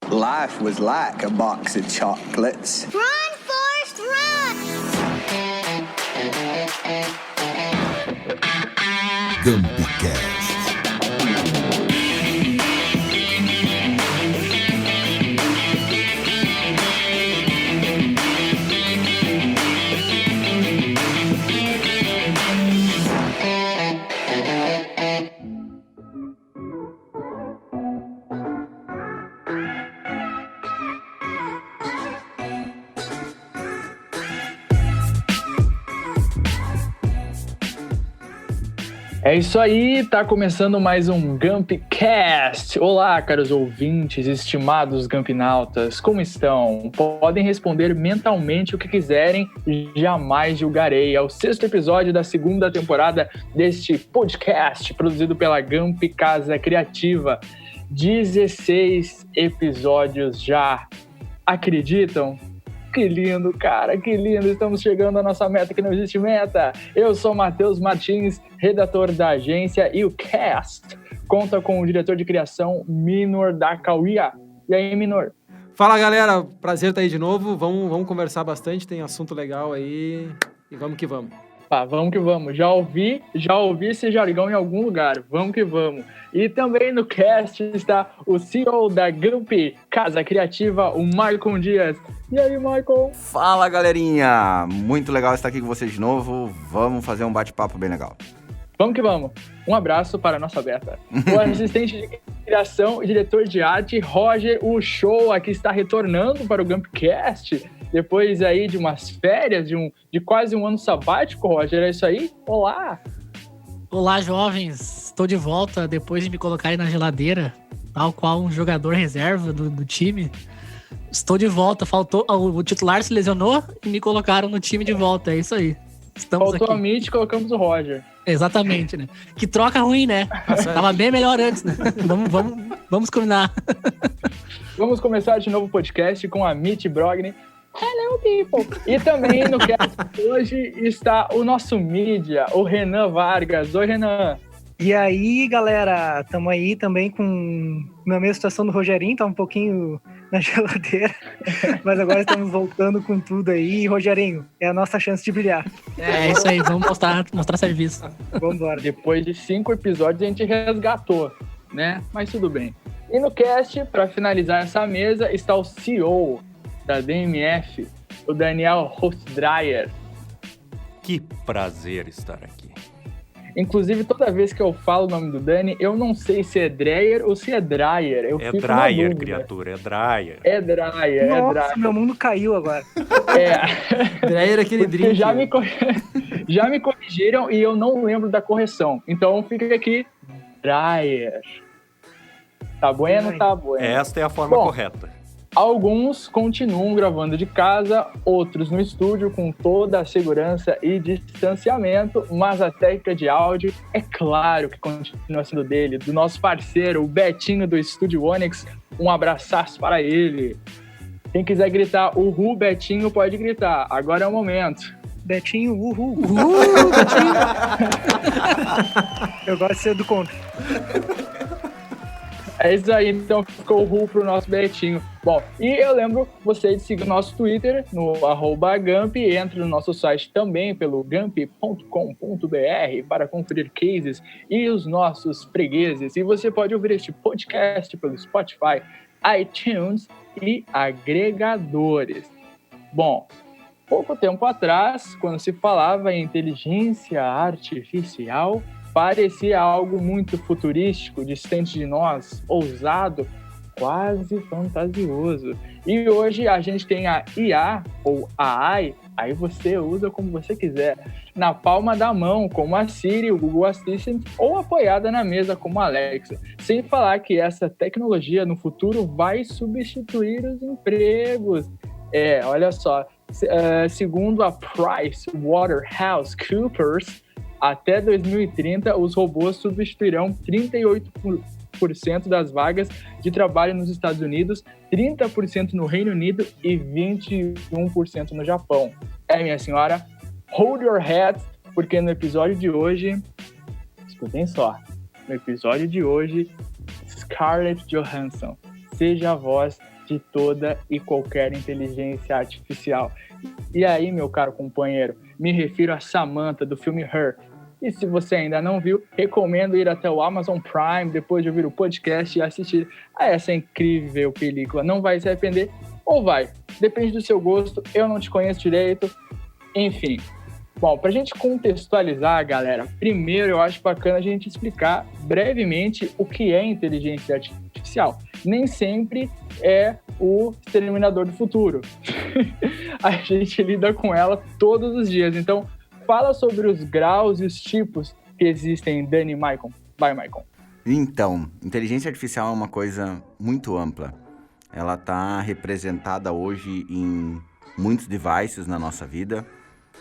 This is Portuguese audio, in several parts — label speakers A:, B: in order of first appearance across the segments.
A: Life was like a box of chocolates.
B: Run, Forrest, run!
C: GambiCast.
D: É isso aí, tá começando mais um GambiCast. Olá, caros ouvintes, estimados Gampinautas, como estão? Podem responder mentalmente o que quiserem, jamais julgarei. É o 6º episódio da 2ª temporada deste podcast, produzido pela Gampi Casa Criativa. 16 episódios já. Acreditam? Que lindo, cara, que lindo. Estamos chegando à nossa meta, que não existe meta. Eu sou Matheus Martins, redator da agência, e o Cast conta com o diretor de criação, Minor da Cauia. E aí, Minor?
E: Fala, galera. Prazer estar aí de novo. Vamos conversar bastante, tem assunto legal aí. E vamos que vamos.
D: Pá, vamos que vamos. Já ouvi esse jargão em algum lugar. Vamos que vamos. E também no cast está o CEO da Gampi Casa Criativa, o Maicon Dias. E aí, Maicon?
F: Fala, galerinha! Muito legal estar aqui com vocês de novo. Vamos fazer um bate-papo bem legal.
D: Vamos que vamos. Um abraço para a nossa beta. O assistente de criação e diretor de arte, Roger o Show, aqui está retornando para o GampiCast. Depois aí de umas férias, de quase um ano sabático, Roger, é isso aí? Olá!
G: Olá, jovens! Estou de volta depois de me colocarem na geladeira, tal qual um jogador reserva do time. Estou de volta, o titular se lesionou e me colocaram no time de volta, é isso aí. Estamos
D: Faltou
G: aqui.
D: a Mitch e colocamos o Roger.
G: Exatamente, né? Que troca ruim, né? Tava bem melhor antes, né? Vamos combinar.
D: Vamos começar de novo o podcast com a Mitch Brogni. Hello, people! E também no cast hoje está o nosso mídia, o Renan Vargas. Oi, Renan!
H: E aí, galera, estamos aí também com na mesma situação do Rogerinho, tá um pouquinho na geladeira, mas agora estamos voltando com tudo aí. E, Rogerinho, é a nossa chance de brilhar.
G: É isso aí, vamos mostrar serviço.
H: Vamos embora.
D: Depois de 5 episódios a gente resgatou, né? Mas tudo bem. E no cast, para finalizar essa mesa, está o CEO da DMF, o Daniel Hostdreyer.
I: Que prazer estar aqui.
D: Inclusive, toda vez que eu falo o nome do Dani, eu não sei se é Dreyer ou se é Dryer.
I: É Dryer, criatura, é Dryer.
D: É Dryer,
H: Nossa,
D: é Dryer.
H: meu mundo caiu agora.
E: Dreyer é aquele
D: Porque
E: drink.
D: já me corrigiram e eu não lembro da correção. Então fica aqui, Dryer. Tá bueno? Tá bueno.
I: Esta é a forma correta.
D: Alguns continuam gravando de casa, outros no estúdio com toda a segurança e distanciamento, mas a técnica de áudio, é claro que continua sendo dele, do nosso parceiro, o Betinho do Estúdio Onyx. Um abraçaço para ele. Quem quiser gritar uhul, Betinho, pode gritar. Agora é o momento.
H: Betinho, uhul.
G: Betinho!
H: Eu gosto de ser do contra.
D: É isso aí, então ficou o RU pro nosso Betinho. Bom, e eu lembro você de seguir o nosso Twitter, no @Gamp, entre no nosso site também pelo gamp.com.br para conferir cases e os nossos fregueses. E você pode ouvir este podcast pelo Spotify, iTunes e agregadores. Bom, pouco tempo atrás, quando se falava em inteligência artificial, parecia algo muito futurístico, distante de nós, ousado, quase fantasioso. E hoje a gente tem a IA, ou AI, aí você usa como você quiser, na palma da mão, como a Siri, o Google Assistant, ou apoiada na mesa, como a Alexa. Sem falar que essa tecnologia no futuro vai substituir os empregos. Olha só, segundo a PricewaterhouseCoopers, até 2030, os robôs substituirão 38% das vagas de trabalho nos Estados Unidos, 30% no Reino Unido e 21% no Japão. Minha senhora, hold your hat, porque no episódio de hoje, escutem só, no episódio de hoje, Scarlett Johansson seja a voz de toda e qualquer inteligência artificial. E aí, meu caro companheiro, me refiro a Samantha do filme Her. E se você ainda não viu, recomendo ir até o Amazon Prime depois de ouvir o podcast e assistir a essa incrível película. Não vai se arrepender, ou vai? Depende do seu gosto, eu não te conheço direito, enfim. Bom, pra gente contextualizar, galera, primeiro eu acho bacana a gente explicar brevemente o que é inteligência artificial. Nem sempre é o exterminador do futuro. A gente lida com ela todos os dias. Então, fala sobre os graus e os tipos que existem, Dani e Maicon. Vai, Maicon.
F: Então, inteligência artificial é uma coisa muito ampla. Ela está representada hoje em muitos devices na nossa vida,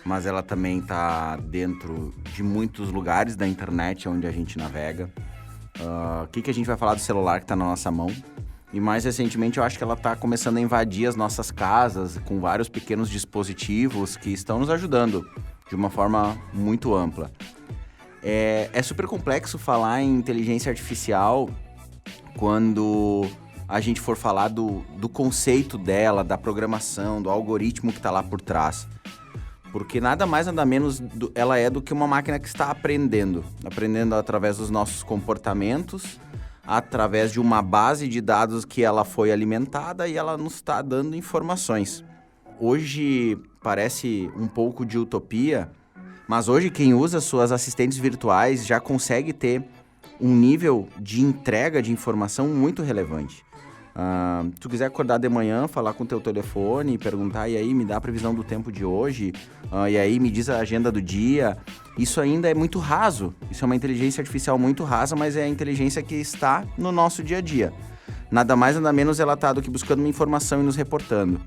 F: mas ela também está dentro de muitos lugares da internet onde a gente navega. O que a gente vai falar do celular que está na nossa mão? E mais recentemente eu acho que ela está começando a invadir as nossas casas com vários pequenos dispositivos que estão nos ajudando de uma forma muito ampla. É super complexo falar em inteligência artificial quando a gente for falar do conceito dela, da programação, do algoritmo que está lá por trás. Porque nada mais, nada menos ela é do que uma máquina que está aprendendo através dos nossos comportamentos, através de uma base de dados que ela foi alimentada e ela nos está dando informações. Hoje parece um pouco de utopia, mas hoje quem usa suas assistentes virtuais já consegue ter um nível de entrega de informação muito relevante. Se tu quiser acordar de manhã, falar com o teu telefone e perguntar, e aí, me dá a previsão do tempo de hoje, e aí me diz a agenda do dia, isso ainda é muito raso. Isso é uma inteligência artificial muito rasa, mas é a inteligência que está no nosso dia a dia. Nada mais, nada menos ela está do que buscando uma informação e nos reportando.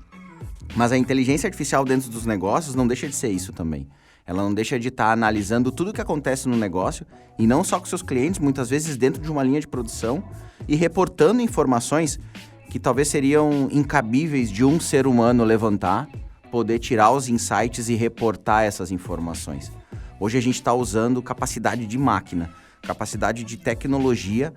F: Mas a inteligência artificial dentro dos negócios não deixa de ser isso também. Ela não deixa de estar analisando tudo o que acontece no negócio, e não só com seus clientes, muitas vezes dentro de uma linha de produção, e reportando informações que talvez seriam incabíveis de um ser humano levantar, poder tirar os insights e reportar essas informações. Hoje a gente está usando capacidade de máquina, capacidade de tecnologia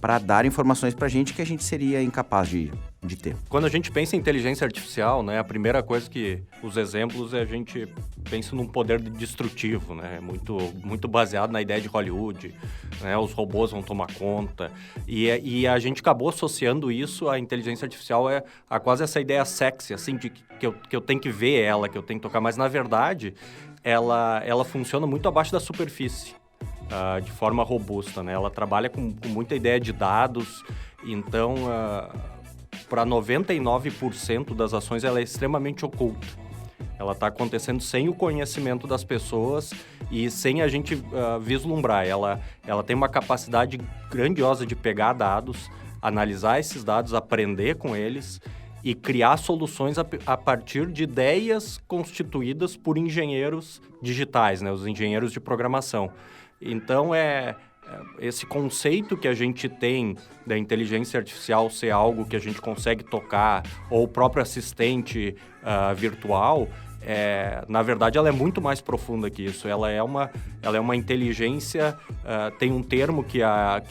F: para dar informações para a gente que a gente seria incapaz de ter.
I: Quando a gente pensa em inteligência artificial, né, a primeira coisa que os exemplos é a gente pensa num poder destrutivo, né, muito baseado na ideia de Hollywood, né, os robôs vão tomar conta, e a gente acabou associando isso à inteligência artificial a quase essa ideia sexy, assim, de que eu tenho que ver ela, que eu tenho que tocar, mas na verdade ela funciona muito abaixo da superfície. De forma robusta, né? Ela trabalha com muita ideia de dados, então, para 99% das ações, ela é extremamente oculta. Ela está acontecendo sem o conhecimento das pessoas e sem a gente vislumbrar. Ela tem uma capacidade grandiosa de pegar dados, analisar esses dados, aprender com eles e criar soluções a partir de ideias constituídas por engenheiros digitais, né? Os engenheiros de programação. Então, esse conceito que a gente tem da inteligência artificial ser algo que a gente consegue tocar, ou o próprio assistente virtual, na verdade, ela é muito mais profunda que isso. Ela é uma inteligência, tem um termo que a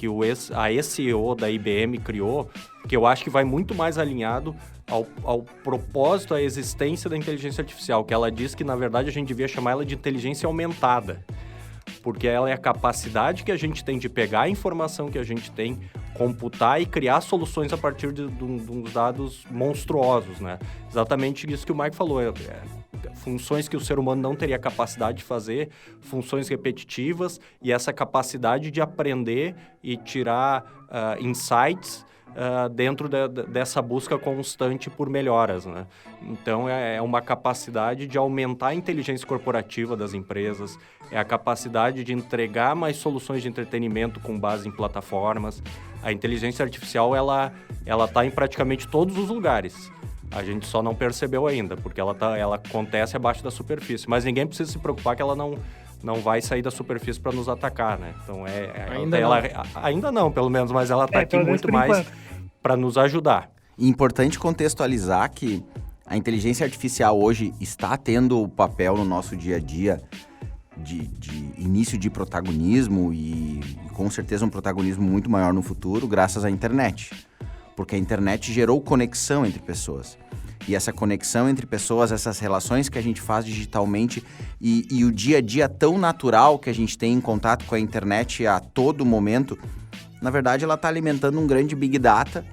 I: ex-CEO da IBM criou, que eu acho que vai muito mais alinhado ao propósito, à existência da inteligência artificial, que ela diz que, na verdade, a gente devia chamar ela de inteligência aumentada. Porque ela é a capacidade que a gente tem de pegar a informação que a gente tem, computar e criar soluções a partir de uns dados monstruosos, né? Exatamente isso que o Mike falou. Funções que o ser humano não teria capacidade de fazer, funções repetitivas e essa capacidade de aprender e tirar insights dentro dessa busca constante por melhoras, né? Então, é uma capacidade de aumentar a inteligência corporativa das empresas, é a capacidade de entregar mais soluções de entretenimento com base em plataformas. A inteligência artificial, ela está em praticamente todos os lugares. A gente só não percebeu ainda, porque ela acontece abaixo da superfície. Mas ninguém precisa se preocupar que ela não vai sair da superfície para nos atacar, né? Então, ainda não, pelo menos, mas ela está aqui muito mais para nos ajudar.
F: Importante contextualizar que a inteligência artificial hoje está tendo o papel no nosso dia a dia de início de protagonismo e com certeza um protagonismo muito maior no futuro, graças à internet. porque a internet gerou conexão entre pessoas. E essa conexão entre pessoas, essas relações que a gente faz digitalmente e o dia a dia tão natural que a gente tem em contato com a internet a todo momento, na verdade ela está alimentando um grande Big Data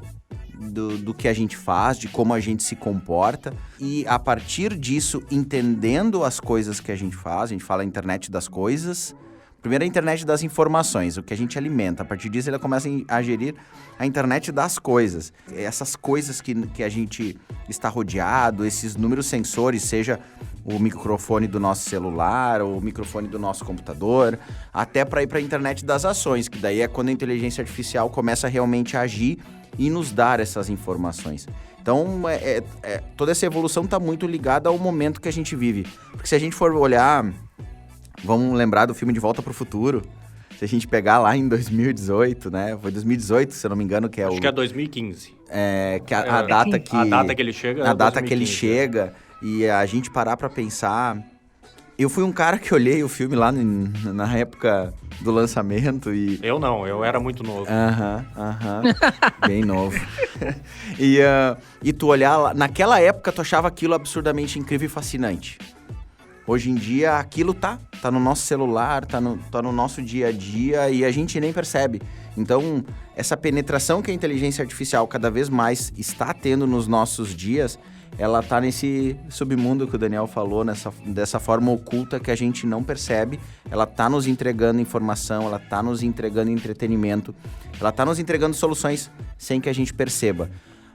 F: do que a gente faz, de como a gente se comporta. E a partir disso, entendendo as coisas que a gente faz, a gente fala a internet das coisas. Primeiro a internet das informações, o que a gente alimenta. A partir disso, ele começa a gerir a internet das coisas. Essas coisas que a gente está rodeado, esses números sensores, seja o microfone do nosso celular, ou o microfone do nosso computador, até para ir para a internet das ações, que daí é quando a inteligência artificial começa realmente a agir e nos dar essas informações. Então, toda essa evolução está muito ligada ao momento que a gente vive. Porque se a gente for olhar... Vamos lembrar do filme De Volta para o Futuro. Se a gente pegar lá em 2018, né? Foi 2018, se eu não me engano, que é
I: Acho que é 2015.
F: Que a data que...
I: A data que ele chega
F: A data que ele chega. E a gente parar para pensar... Eu fui um cara que olhei o filme lá na época do lançamento e...
I: Eu não, eu era muito novo.
F: Bem novo. E tu olhar lá... Naquela época, tu achava aquilo absurdamente incrível e fascinante. Hoje em dia, aquilo tá no nosso celular, tá no nosso dia a dia e a gente nem percebe. Então, essa penetração que a inteligência artificial cada vez mais está tendo nos nossos dias, ela tá nesse submundo que o Daniel falou, dessa forma oculta que a gente não percebe. Ela tá nos entregando informação, ela tá nos entregando entretenimento, ela tá nos entregando soluções sem que a gente perceba.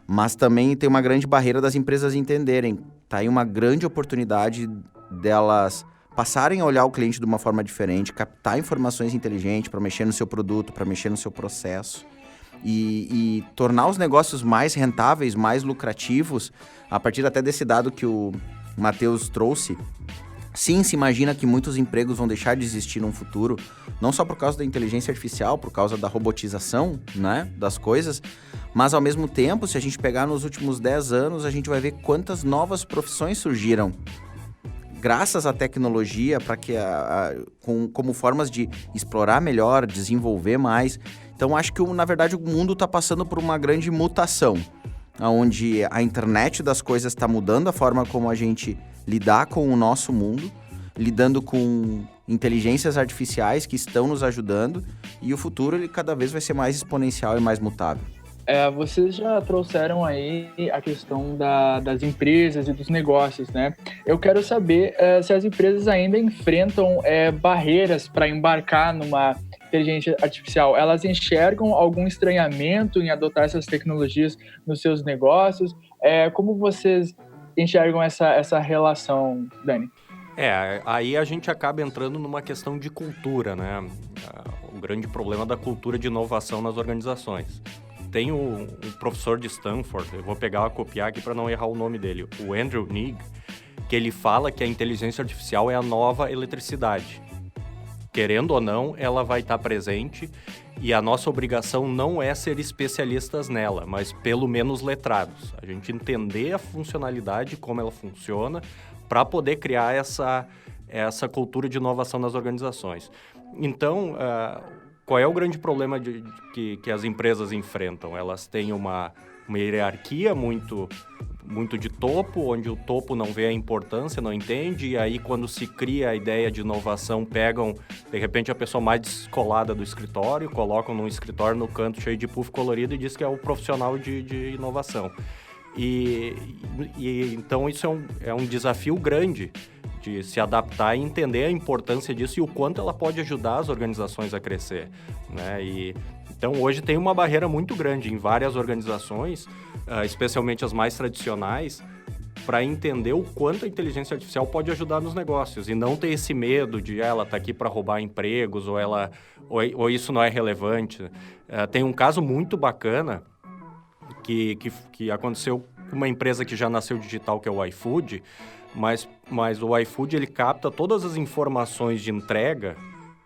F: Mas também tem uma grande barreira das empresas entenderem. Tá aí uma grande oportunidade delas passarem a olhar o cliente de uma forma diferente, captar informações inteligentes para mexer no seu produto, para mexer no seu processo e tornar os negócios mais rentáveis, mais lucrativos, a partir até desse dado que o Matheus trouxe. Sim, se imagina que muitos empregos vão deixar de existir no futuro, não só por causa da inteligência artificial, por causa da robotização, né, das coisas, mas ao mesmo tempo, se a gente pegar nos últimos 10 anos, a gente vai ver quantas novas profissões surgiram graças à tecnologia, para que como formas de explorar melhor, desenvolver mais. Então, acho que, na verdade, o mundo está passando por uma grande mutação, onde a internet das coisas está mudando a forma como a gente lidar com o nosso mundo, lidando com inteligências artificiais que estão nos ajudando, e o futuro ele cada vez vai ser mais exponencial e mais mutável.
D: Vocês já trouxeram aí a questão das empresas e dos negócios, né? Eu quero saber se as empresas ainda enfrentam barreiras para embarcar numa inteligência artificial. Elas enxergam algum estranhamento em adotar essas tecnologias nos seus negócios? Como vocês enxergam essa relação, Dani?
I: Aí a gente acaba entrando numa questão de cultura, né? O grande problema da cultura de inovação nas organizações. Tem um professor de Stanford, eu vou copiar aqui para não errar o nome dele, o Andrew Ng, que ele fala que a inteligência artificial é a nova eletricidade. Querendo ou não, ela vai estar presente e a nossa obrigação não é ser especialistas nela, mas pelo menos letrados. A gente entender a funcionalidade, como ela funciona, para poder criar essa cultura de inovação nas organizações. Então, qual é o grande problema que as empresas enfrentam? Elas têm uma hierarquia muito de topo, onde o topo não vê a importância, não entende, e aí quando se cria a ideia de inovação, pegam, de repente, a pessoa mais descolada do escritório, colocam num escritório no canto cheio de puff colorido e diz que é o profissional de inovação. E então isso é um desafio grande de se adaptar e entender a importância disso e o quanto ela pode ajudar as organizações a crescer, né? Então, hoje tem uma barreira muito grande em várias organizações, especialmente as mais tradicionais, para entender o quanto a inteligência artificial pode ajudar nos negócios e não ter esse medo de ela está aqui para roubar empregos ou isso não é relevante. Tem um caso muito bacana que aconteceu com uma empresa que já nasceu digital, que é o iFood, mas o iFood ele capta todas as informações de entrega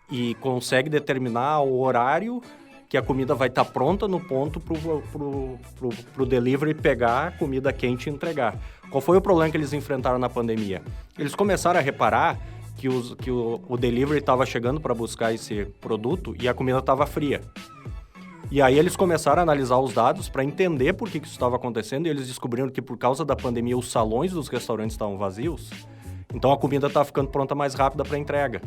I: e consegue determinar o horário que a comida vai estar pronta no ponto pro delivery pegar a comida quente e entregar. Qual foi o problema que eles enfrentaram na pandemia? Eles começaram a reparar que o delivery estava chegando para buscar esse produto e a comida estava fria. E aí eles começaram a analisar os dados para entender por que isso estava acontecendo, e eles descobriram que por causa da pandemia os salões dos restaurantes estavam vazios, então a comida estava ficando pronta mais rápida para entrega.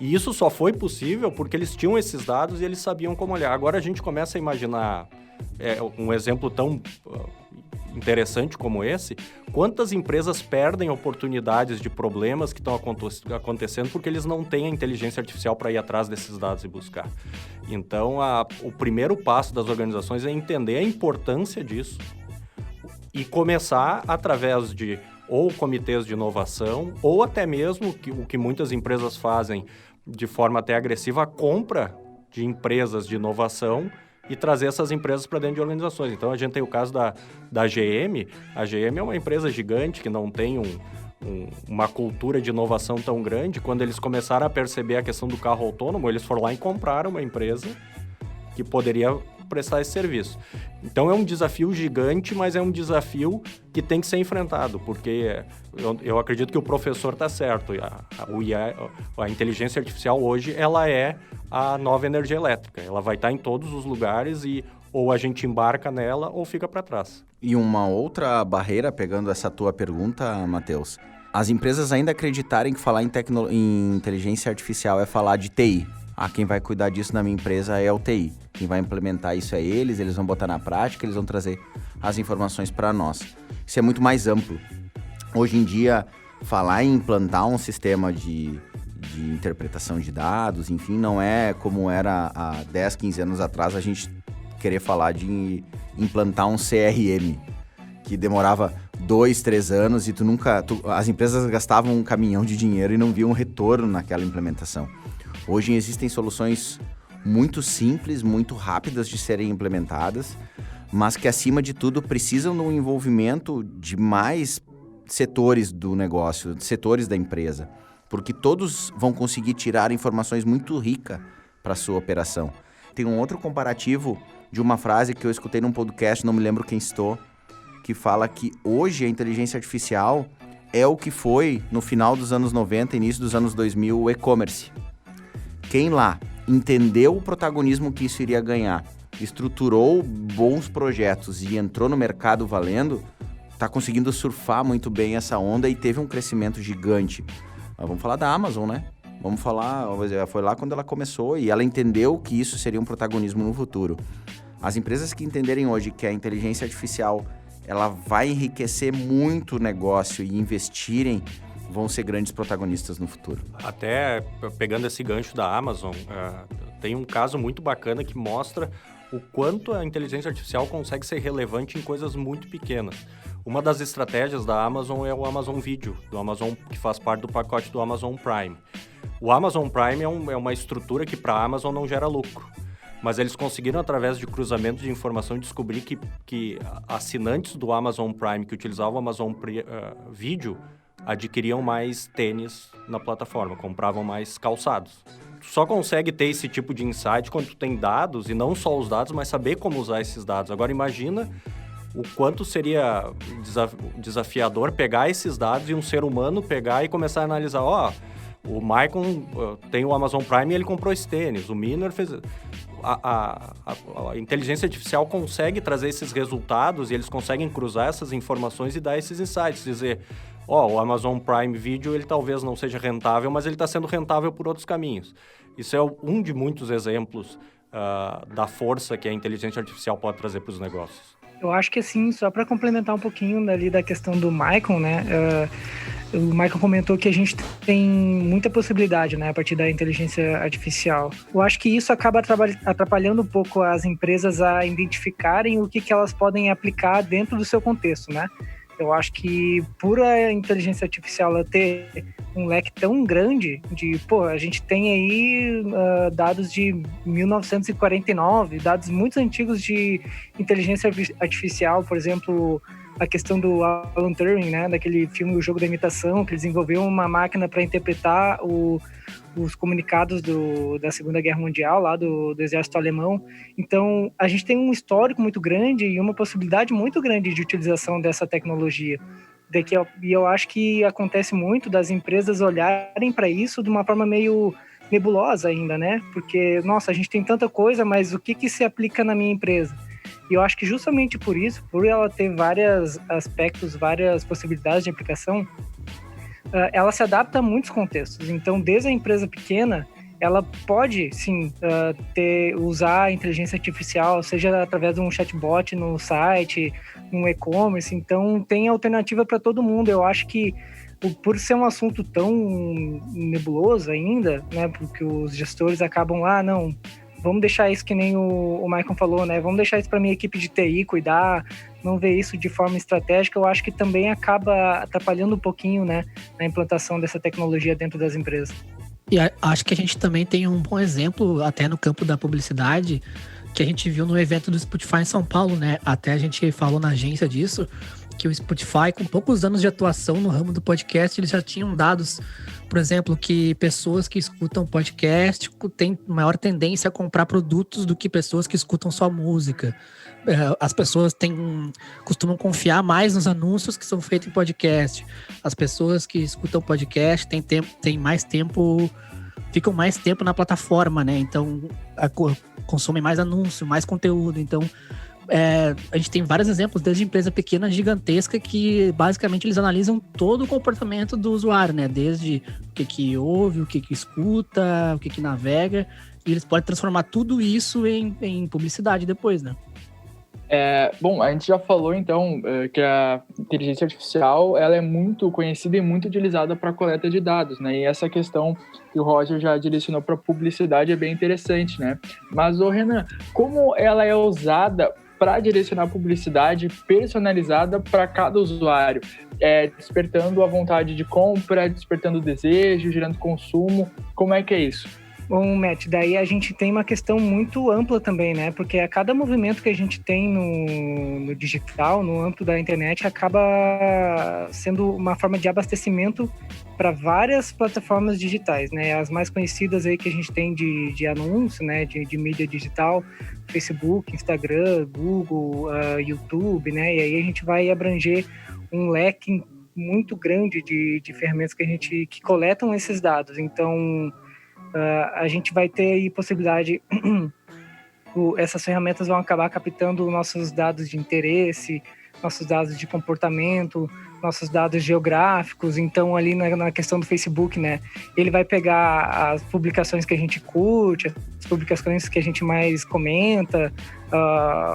I: E isso só foi possível porque eles tinham esses dados e eles sabiam como olhar. Agora a gente começa a imaginar um exemplo tão interessante como esse, quantas empresas perdem oportunidades de problemas que estão acontecendo porque eles não têm a inteligência artificial para ir atrás desses dados e buscar. Então, o primeiro passo das organizações é entender a importância disso e começar através de ou comitês de inovação, ou até mesmo o que muitas empresas fazem de forma até agressiva, a compra de empresas de inovação e trazer essas empresas para dentro de organizações. Então, a gente tem o caso da GM. A GM é uma empresa gigante que não tem uma cultura de inovação tão grande. Quando eles começaram a perceber a questão do carro autônomo, eles foram lá e compraram uma empresa que poderia prestar esse serviço. Então, é um desafio gigante, mas é um desafio que tem que ser enfrentado, porque eu acredito que o professor está certo. A inteligência artificial hoje, ela é a nova energia elétrica. Ela vai estar em todos os lugares e ou a gente embarca nela ou fica para trás.
F: E uma outra barreira, pegando essa tua pergunta, Matheus, as empresas ainda acreditarem que falar em inteligência artificial é falar de TI. Quem vai cuidar disso na minha empresa é o TI. Quem vai implementar isso é eles vão botar na prática, eles vão trazer as informações para nós. Isso é muito mais amplo. Hoje em dia, falar em implantar um sistema de interpretação de dados, enfim, não é como era há 10, 15 anos atrás a gente querer falar de implantar um CRM, que demorava 2, 3 anos e as empresas gastavam um caminhão de dinheiro e não viam um retorno naquela implementação. Hoje existem soluções muito simples, muito rápidas de serem implementadas, mas que, acima de tudo, precisam de um envolvimento de mais setores do negócio, setores da empresa, porque todos vão conseguir tirar informações muito ricas para a sua operação. Tem um outro comparativo de uma frase que eu escutei num podcast, não me lembro quem citou, que fala que hoje a inteligência artificial é o que foi, no final dos anos 90, início dos anos 2000, o e-commerce. Quem lá entendeu o protagonismo que isso iria ganhar, estruturou bons projetos e entrou no mercado valendo, está conseguindo surfar muito bem essa onda e teve um crescimento gigante. Mas vamos falar da Amazon, né? Vamos falar, foi lá quando ela começou e ela entendeu que isso seria um protagonismo no futuro. As empresas que entenderem hoje que a inteligência artificial ela vai enriquecer muito o negócio e investirem, vão ser grandes protagonistas no futuro.
I: Até pegando esse gancho da Amazon, tem um caso muito bacana que mostra o quanto a inteligência artificial consegue ser relevante em coisas muito pequenas. Uma das estratégias da Amazon é o Amazon Video, do Amazon, que faz parte do pacote do Amazon Prime. O Amazon Prime é uma estrutura que para a Amazon não gera lucro, mas eles conseguiram, através de cruzamento de informação, descobrir que assinantes do Amazon Prime que utilizavam o Amazon Video adquiriam mais tênis na plataforma, compravam mais calçados. Tu só consegue ter esse tipo de insight quando tu tem dados, e não só os dados, mas saber como usar esses dados. Agora imagina o quanto seria desafiador pegar esses dados e um ser humano pegar e começar a analisar, o Maicon tem o Amazon Prime e ele comprou esse tênis, o Miner fez... A inteligência artificial consegue trazer esses resultados e eles conseguem cruzar essas informações e dar esses insights, dizer, o Amazon Prime Video, ele talvez não seja rentável, mas ele está sendo rentável por outros caminhos. Isso é um de muitos exemplos da força que a inteligência artificial pode trazer para os negócios.
H: Eu acho que assim, só para complementar um pouquinho ali da questão do Maicon, né? O Maicon comentou que a gente tem muita possibilidade, né, a partir da inteligência artificial. Eu acho que isso acaba atrapalhando um pouco as empresas a identificarem o que elas podem aplicar dentro do seu contexto, né? Eu acho que por a inteligência artificial ela ter um leque tão grande de, a gente tem aí dados de 1949, dados muito antigos de inteligência artificial, por exemplo, a questão do Alan Turing, né, daquele filme O Jogo da Imitação, que ele desenvolveu uma máquina para interpretar os comunicados da Segunda Guerra Mundial, lá do exército alemão. Então, a gente tem um histórico muito grande e uma possibilidade muito grande de utilização dessa tecnologia. E eu acho que acontece muito das empresas olharem para isso de uma forma meio nebulosa ainda, né? Porque, nossa, a gente tem tanta coisa, mas o que se aplica na minha empresa? E eu acho que justamente por isso, por ela ter vários aspectos, várias possibilidades de aplicação, ela se adapta a muitos contextos. Então, desde a empresa pequena, ela pode, sim, usar a inteligência artificial, seja através de um chatbot no site, um e-commerce. Então, tem alternativa para todo mundo. Eu acho que, por ser um assunto tão nebuloso ainda, né, porque os gestores acabam, não, vamos deixar isso que nem o Maicon falou, né, vamos deixar isso para minha equipe de TI cuidar, não ver isso de forma estratégica, eu acho que também acaba atrapalhando um pouquinho, né, na implantação dessa tecnologia dentro das empresas.
G: E acho que a gente também tem um bom exemplo, até no campo da publicidade, que a gente viu no evento do Spotify em São Paulo, né? Até a gente falou na agência disso, que o Spotify, com poucos anos de atuação no ramo do podcast, eles já tinham dados, por exemplo, que pessoas que escutam podcast têm maior tendência a comprar produtos do que pessoas que escutam só música. As pessoas costumam confiar mais nos anúncios que são feitos em podcast. As pessoas que escutam podcast ficam mais tempo na plataforma, né? Então, consomem mais anúncio, mais conteúdo. Então, a gente tem vários exemplos, desde empresa pequena, gigantesca, que basicamente eles analisam todo o comportamento do usuário, né? Desde o que ouve, o que escuta, o que navega. E eles podem transformar tudo isso em publicidade depois, né?
D: Bom, a gente já falou, então, que a inteligência artificial ela é muito conhecida e muito utilizada para coleta de dados, né? E essa questão que o Roger já direcionou para publicidade é bem interessante, né? Mas, Renan, como ela é usada para direcionar publicidade personalizada para cada usuário, despertando a vontade de compra, despertando o desejo, gerando consumo, como é que é isso?
H: Bom, Matt, daí a gente tem uma questão muito ampla também, né? Porque a cada movimento que a gente tem no digital, no âmbito da internet, acaba sendo uma forma de abastecimento para várias plataformas digitais, né? As mais conhecidas aí que a gente tem de anúncio, né? De mídia digital, Facebook, Instagram, Google, YouTube, né? E aí a gente vai abranger um leque muito grande de ferramentas que coletam esses dados. Então, a gente vai ter aí possibilidade, essas ferramentas vão acabar captando nossos dados de interesse, nossos dados de comportamento, nossos dados geográficos. Então, ali na questão do Facebook, né, ele vai pegar as publicações que a gente curte, as publicações que a gente mais comenta,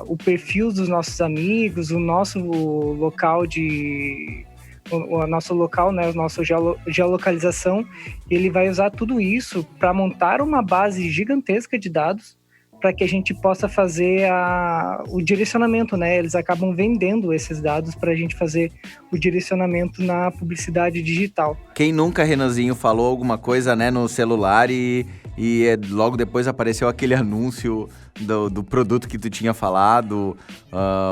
H: o perfil dos nossos amigos, o nosso local né, a nossa geolocalização. Ele vai usar tudo isso para montar uma base gigantesca de dados para que a gente possa fazer o direcionamento, né? Eles acabam vendendo esses dados para a gente fazer o direcionamento na publicidade digital.
F: Quem nunca, Renanzinho, falou alguma coisa, né, no celular e logo depois apareceu aquele anúncio do produto que tu tinha falado,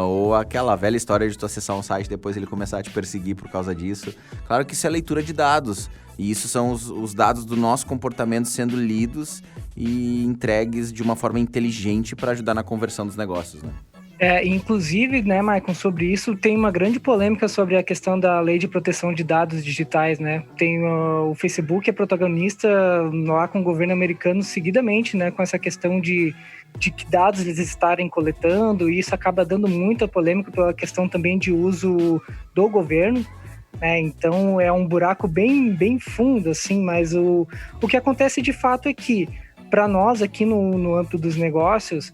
F: ou aquela velha história de tu acessar um site e depois ele começar a te perseguir por causa disso. Claro que isso é leitura de dados, e isso são os dados do nosso comportamento sendo lidos e entregues de uma forma inteligente para ajudar na conversão dos negócios, né?
H: Inclusive, né, Maicon, sobre isso tem uma grande polêmica sobre a questão da lei de proteção de dados digitais, né? Tem o Facebook é protagonista lá com o governo americano seguidamente, né, com essa questão de que dados eles estarem coletando, e isso acaba dando muita polêmica pela questão também de uso do governo. Então é um buraco bem, bem fundo, assim, mas o que acontece de fato é que, para nós aqui no âmbito dos negócios,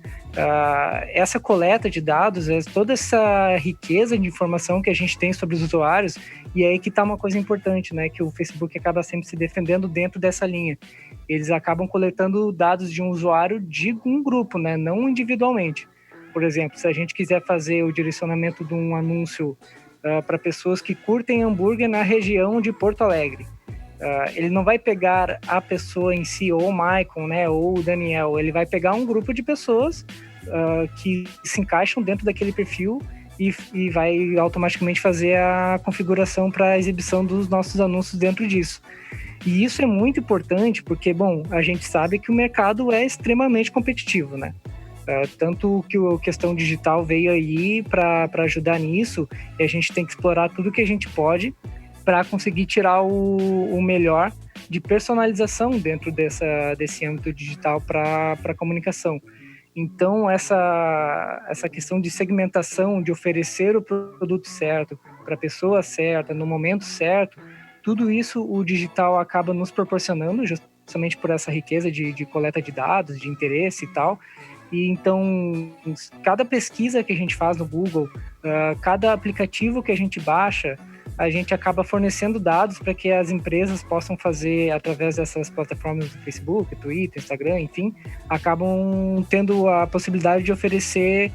H: essa coleta de dados, toda essa riqueza de informação que a gente tem sobre os usuários, e aí que está uma coisa importante, né, que o Facebook acaba sempre se defendendo dentro dessa linha. Eles acabam coletando dados de um usuário de um grupo, né, não individualmente. Por exemplo, se a gente quiser fazer o direcionamento de um anúncio para pessoas que curtem hambúrguer na região de Porto Alegre, ele não vai pegar a pessoa em si, ou o Maicon, né, ou o Daniel. Ele vai pegar um grupo de pessoas que se encaixam dentro daquele perfil e vai automaticamente fazer a configuração para a exibição dos nossos anúncios dentro disso. E isso é muito importante porque, bom, a gente sabe que o mercado é extremamente competitivo, né? Tanto que a questão digital veio aí para ajudar nisso, e a gente tem que explorar tudo que a gente pode para conseguir tirar o melhor de personalização dentro desse âmbito digital para a comunicação. Então, essa questão de segmentação, de oferecer o produto certo para a pessoa certa, no momento certo, tudo isso o digital acaba nos proporcionando, justamente por essa riqueza de coleta de dados, de interesse e tal. E então, cada pesquisa que a gente faz no Google, cada aplicativo que a gente baixa, a gente acaba fornecendo dados para que as empresas possam fazer, através dessas plataformas do Facebook, Twitter, Instagram, enfim, acabam tendo a possibilidade de oferecer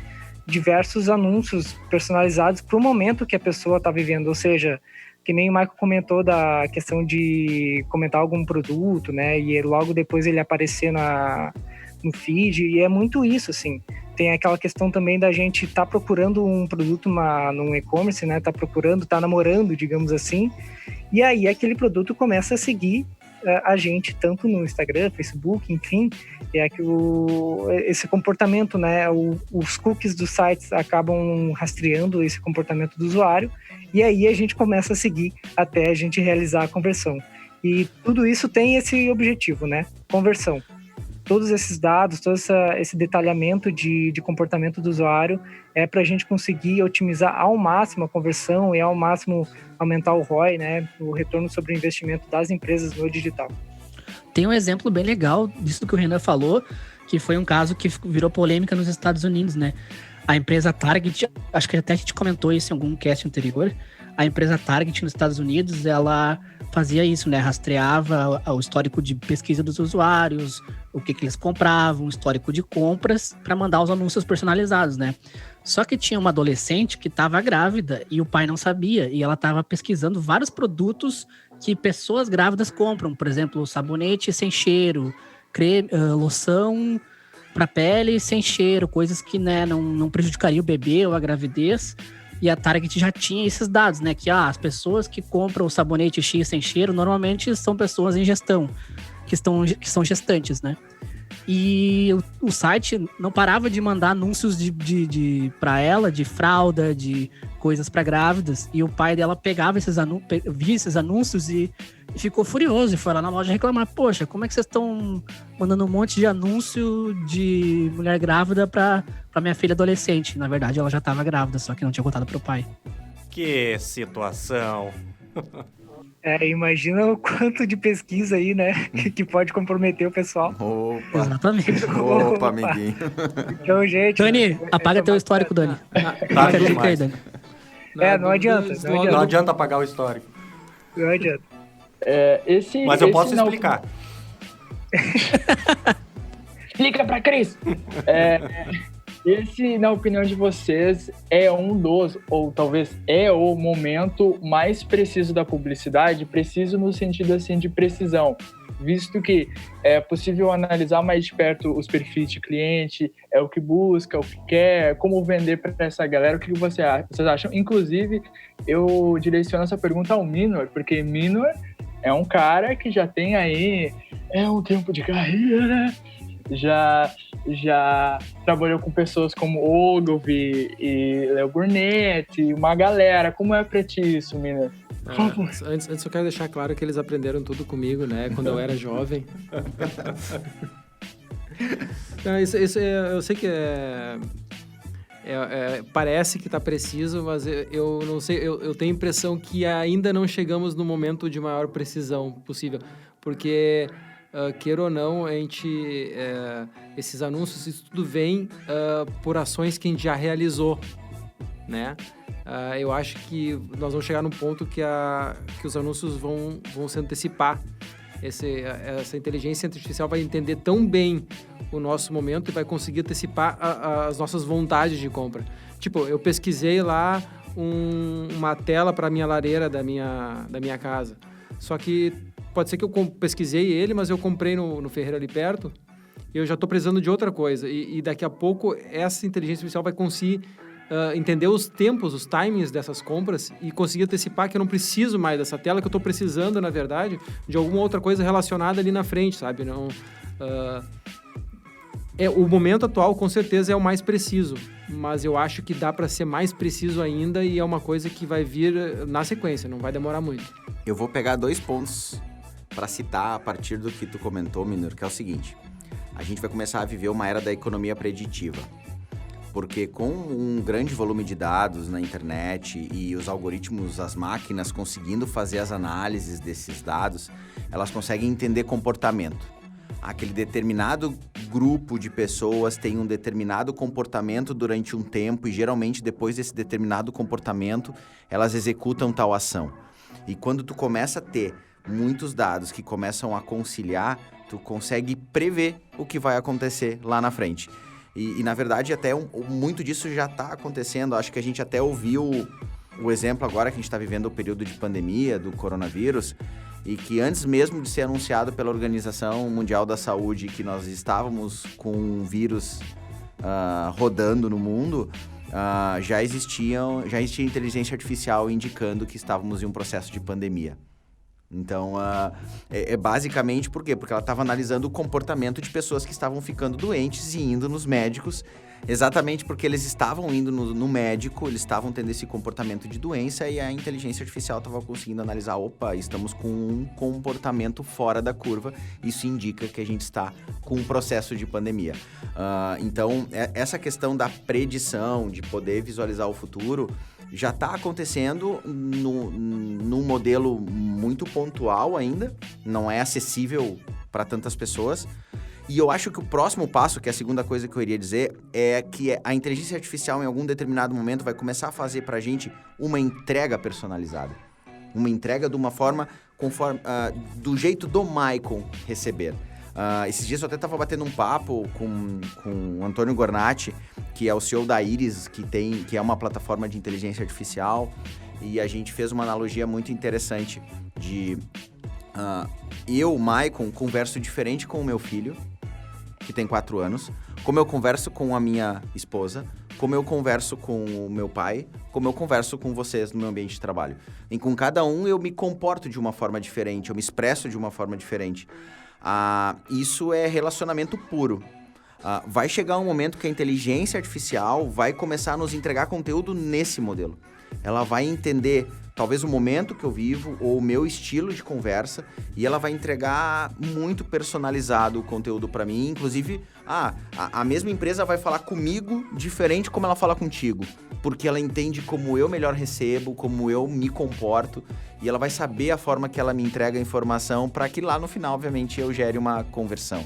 H: diversos anúncios personalizados para o momento que a pessoa está vivendo. Ou seja, que nem o Michael comentou da questão de comentar algum produto, né? E logo depois ele aparecer no feed, e é muito isso, assim. Tem aquela questão também da gente estar procurando um produto num e-commerce, né? Tá namorando, digamos assim, e aí aquele produto começa a seguir a gente, tanto no Instagram, Facebook, enfim, esse comportamento, né? Os cookies dos sites acabam rastreando esse comportamento do usuário, e aí a gente começa a seguir até a gente realizar a conversão. E tudo isso tem esse objetivo, né? Conversão. Todos esses dados, todo esse detalhamento de comportamento do usuário é para a gente conseguir otimizar ao máximo a conversão e ao máximo aumentar o ROI, né, o retorno sobre o investimento das empresas no digital.
G: Tem um exemplo bem legal disso que o Renan falou, que foi um caso que virou polêmica nos Estados Unidos, né? A empresa Target, acho que até a gente comentou isso em algum cast anterior, a empresa Target nos Estados Unidos, ela fazia isso, né? Rastreava o histórico de pesquisa dos usuários, o que eles compravam, o histórico de compras, para mandar os anúncios personalizados, né? Só que tinha uma adolescente que estava grávida e o pai não sabia, e ela estava pesquisando vários produtos que pessoas grávidas compram, por exemplo, sabonete sem cheiro, creme, loção para pele sem cheiro, coisas que, né, não prejudicariam o bebê ou a gravidez. E a Target já tinha esses dados, né? Que as pessoas que compram o sabonete X sem cheiro normalmente são pessoas em gestão, que são gestantes, né? E o site não parava de mandar anúncios para ela, de fralda, de coisas para grávidas. E o pai dela pegava via esses anúncios e ficou furioso. E foi lá na loja reclamar: poxa, como é que vocês estão mandando um monte de anúncio de mulher grávida para minha filha adolescente? Na verdade, ela já estava grávida, só que não tinha contado pro pai.
I: Que situação.
H: Imagina o quanto de pesquisa aí, né? Que pode comprometer o pessoal.
F: Opa!
G: Exatamente.
F: Opa, amiguinho.
H: Então, gente...
G: Dani, apaga teu histórico, Dani.
I: Tá
G: Fica a dica aí,
I: demais.
G: Dani.
H: Não adianta.
I: Não adianta apagar o histórico.
H: Não adianta.
I: Mas eu posso explicar.
D: Explica pra Cris! Esse, na opinião de vocês, é ou talvez é o momento mais preciso da publicidade, preciso no sentido assim de precisão, visto que é possível analisar mais de perto os perfis de cliente, é o que busca, o que quer, como vender para essa galera. O que vocês acham? Inclusive, eu direciono essa pergunta ao Minor, porque Minor é um cara que já tem aí um tempo de carreira, já trabalhou com pessoas como Ogilvy e Léo Burnett, uma galera. Como é pra ti isso, Minor?
E: Antes eu quero deixar claro que eles aprenderam tudo comigo, né? Quando eu era jovem. Não, isso eu sei que parece que tá preciso, mas eu não sei, eu tenho a impressão que ainda não chegamos no momento de maior precisão possível, porque queira ou não, esses anúncios, isso tudo vem por ações que a gente já realizou, né? Eu acho que nós vamos chegar num ponto que os anúncios vão se antecipar. Essa inteligência artificial vai entender tão bem o nosso momento e vai conseguir antecipar as nossas vontades de compra. Tipo, eu pesquisei lá uma tela para a minha lareira da minha casa. Só que pode ser que eu pesquisei ele, mas eu comprei no Ferreira ali perto e eu já estou precisando de outra coisa. E daqui a pouco essa inteligência artificial vai conseguir entender os tempos, os timings dessas compras e conseguir antecipar que eu não preciso mais dessa tela, que eu estou precisando, na verdade, de alguma outra coisa relacionada ali na frente, sabe? O momento atual, com certeza, é o mais preciso, mas eu acho que dá para ser mais preciso ainda e é uma coisa que vai vir na sequência, não vai demorar muito.
F: Eu vou pegar 2 pontos para citar a partir do que tu comentou, Minor, que é o seguinte: a gente vai começar a viver uma era da economia preditiva. Porque com um grande volume de dados na internet e os algoritmos, as máquinas conseguindo fazer as análises desses dados, elas conseguem entender comportamento. Aquele determinado grupo de pessoas tem um determinado comportamento durante um tempo e geralmente depois desse determinado comportamento, elas executam tal ação. E quando tu começa a ter muitos dados que começam a conciliar, tu consegue prever o que vai acontecer lá na frente. E na verdade, até muito disso já está acontecendo. Acho que a gente até ouviu o exemplo agora que a gente está vivendo o período de pandemia do coronavírus, e que antes mesmo de ser anunciado pela Organização Mundial da Saúde que nós estávamos com um vírus rodando no mundo, já existia inteligência artificial indicando que estávamos em um processo de pandemia. Então, basicamente por quê? Porque ela estava analisando o comportamento de pessoas que estavam ficando doentes e indo nos médicos, exatamente porque eles estavam indo no médico, eles estavam tendo esse comportamento de doença e a inteligência artificial estava conseguindo analisar, opa, estamos com um comportamento fora da curva, isso indica que a gente está com um processo de pandemia. Então, essa questão da predição, de poder visualizar o futuro, já está acontecendo num modelo muito pontual ainda, não é acessível para tantas pessoas. E eu acho que o próximo passo, que é a segunda coisa que eu iria dizer, é que a inteligência artificial em algum determinado momento vai começar a fazer para a gente uma entrega personalizada. Uma entrega de uma forma do jeito do Maicon receber. Esses dias eu até estava batendo um papo com o Antônio Gornati, que é o CEO da Iris, que é uma plataforma de inteligência artificial, e a gente fez uma analogia muito interessante de eu, Maicon, converso diferente com o meu filho, que tem 4 anos, como eu converso com a minha esposa, como eu converso com o meu pai, como eu converso com vocês no meu ambiente de trabalho. E com cada um eu me comporto de uma forma diferente, eu me expresso de uma forma diferente. Isso é relacionamento puro. Vai chegar um momento que a inteligência artificial vai começar a nos entregar conteúdo nesse modelo. Ela vai entender talvez o momento que eu vivo ou o meu estilo de conversa e ela vai entregar muito personalizado o conteúdo para mim. Inclusive, a mesma empresa vai falar comigo diferente como ela fala contigo, porque ela entende como eu melhor recebo, como eu me comporto, e ela vai saber a forma que ela me entrega a informação para que lá no final, obviamente, eu gere uma conversão.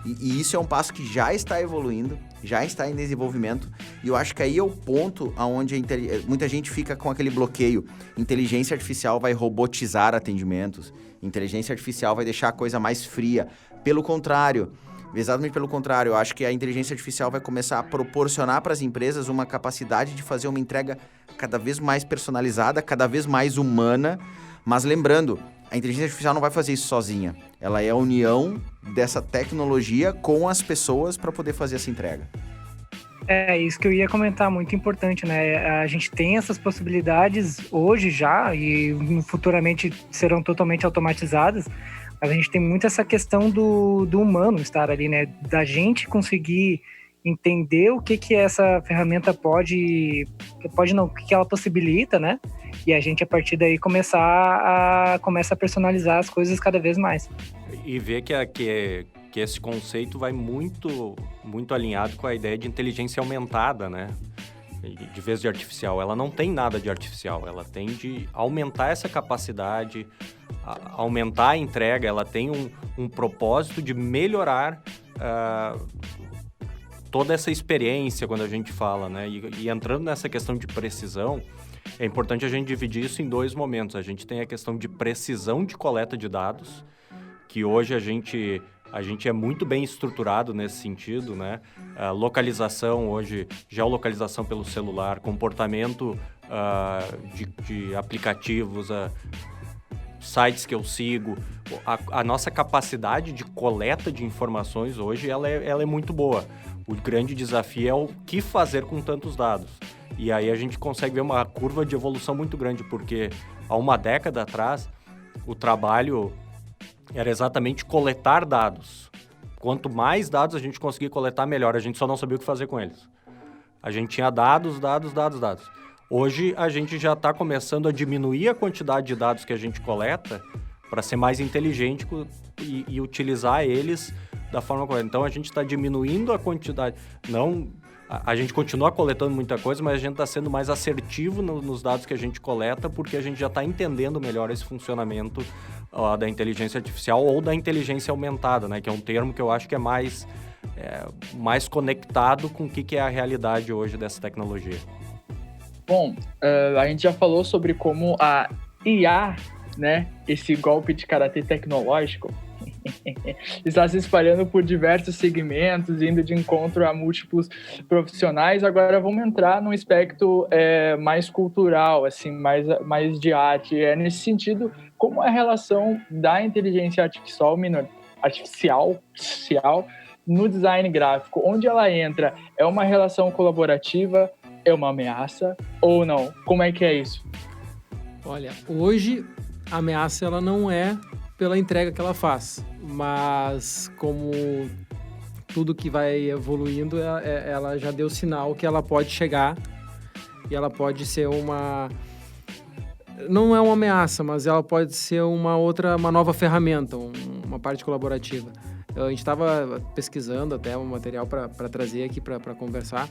F: E isso é um passo que já está evoluindo, já está em desenvolvimento, e eu acho que aí é o ponto onde muita gente fica com aquele bloqueio. Inteligência artificial vai robotizar atendimentos, inteligência artificial vai deixar a coisa mais fria. Pelo contrário, exatamente pelo contrário, eu acho que a inteligência artificial vai começar a proporcionar para as empresas uma capacidade de fazer uma entrega cada vez mais personalizada, cada vez mais humana, mas lembrando, a inteligência artificial não vai fazer isso sozinha. Ela é a união dessa tecnologia com as pessoas para poder fazer essa entrega.
H: É isso que eu ia comentar, muito importante, né? A gente tem essas possibilidades hoje já e futuramente serão totalmente automatizadas, mas a gente tem muito essa questão do humano estar ali, né? Da gente conseguir entender o que essa ferramenta o que ela possibilita, né? E a gente, a partir daí, começa a personalizar as coisas cada vez mais.
I: E ver que esse conceito vai muito, muito alinhado com a ideia de inteligência aumentada, né? De vez de artificial. Ela não tem nada de artificial, ela tem de aumentar essa capacidade, aumentar a entrega, ela tem um propósito de melhorar toda essa experiência quando a gente fala, né? E entrando nessa questão de precisão, é importante a gente dividir isso em 2 momentos. A gente tem a questão de precisão de coleta de dados, que hoje a gente é muito bem estruturado nesse sentido, né? Localização hoje, geolocalização pelo celular, comportamento de aplicativos, sites que eu sigo. A nossa capacidade de coleta de informações hoje, ela é muito boa. O grande desafio é o que fazer com tantos dados. E aí a gente consegue ver uma curva de evolução muito grande, porque há uma década atrás, o trabalho era exatamente coletar dados. Quanto mais dados a gente conseguia coletar, melhor. A gente só não sabia o que fazer com eles. A gente tinha dados. Hoje, a gente já está começando a diminuir a quantidade de dados que a gente coleta ser mais inteligente e utilizar eles da forma correta. Então, a gente está diminuindo a quantidade. A gente continua coletando muita coisa, mas a gente está sendo mais assertivo nos dados que a gente coleta, porque a gente já está entendendo melhor esse funcionamento da inteligência artificial ou da inteligência aumentada, né? Que é um termo que eu acho que é mais conectado com o que é a realidade hoje dessa tecnologia.
D: Bom, a gente já falou sobre como a IA, né, esse golpe de karatê tecnológico, está se espalhando por diversos segmentos, indo de encontro a múltiplos profissionais. Agora vamos entrar num aspecto mais cultural, assim, mais de arte. Nesse sentido, como é a relação da inteligência artificial no design gráfico? Onde ela entra? É uma relação colaborativa? É uma ameaça? Ou não? Como é que é isso?
E: Olha, hoje a ameaça ela não é pela entrega que ela faz, mas como tudo que vai evoluindo, ela já deu sinal que ela pode chegar e ela pode ser não é uma ameaça, mas ela pode ser uma nova ferramenta, uma parte colaborativa. A gente estava pesquisando até um material para trazer aqui para conversar,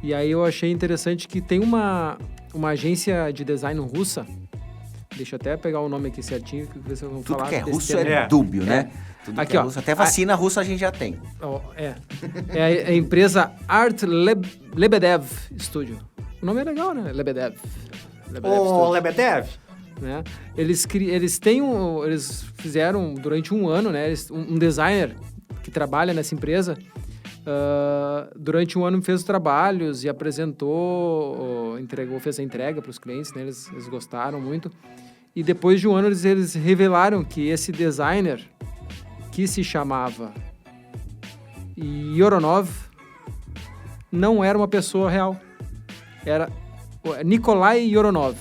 E: e aí eu achei interessante que tem uma agência de design russa. Deixa eu até pegar o nome aqui certinho, que vocês vão falar.
F: Tudo que é russo
E: tema.
F: é dúbio, né? Tudo
E: aqui,
F: que é russo. Até vacina russa a gente já tem.
E: É a empresa Art Lebedev Studio. O nome é legal, né? Lebedev.
I: Lebedev!
E: Né? Eles fizeram durante um ano, né? Um designer que trabalha nessa empresa, durante um ano fez os trabalhos e apresentou, fez a entrega para os clientes, né? Eles gostaram muito. E depois de um ano eles revelaram que esse designer, que se chamava Yoronov, não era uma pessoa real. Era Nikolai Yoronov.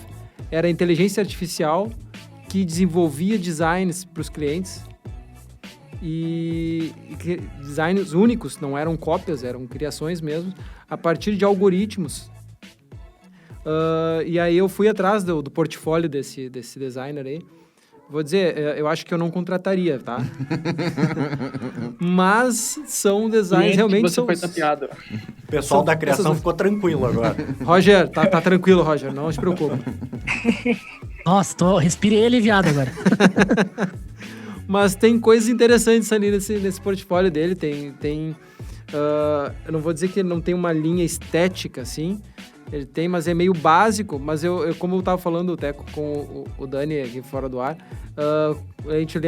E: Era inteligência artificial que desenvolvia designs para os clientes. E designs únicos, não eram cópias, eram criações mesmo, a partir de algoritmos. E aí eu fui atrás do portfólio desse designer aí. Vou dizer, eu acho que eu não contrataria, tá? Mas são designs realmente...
D: Você foi tapeado.
I: O pessoal da criação ficou tranquilo agora.
E: Roger, tá tranquilo, Roger, não se preocupe.
G: Nossa, respirei aliviado agora.
E: Mas tem coisas interessantes ali nesse portfólio dele. Eu não vou dizer que ele não tem uma linha estética, assim. Ele tem, mas é meio básico. Mas como eu estava falando até com o Dani aqui fora do ar, a gente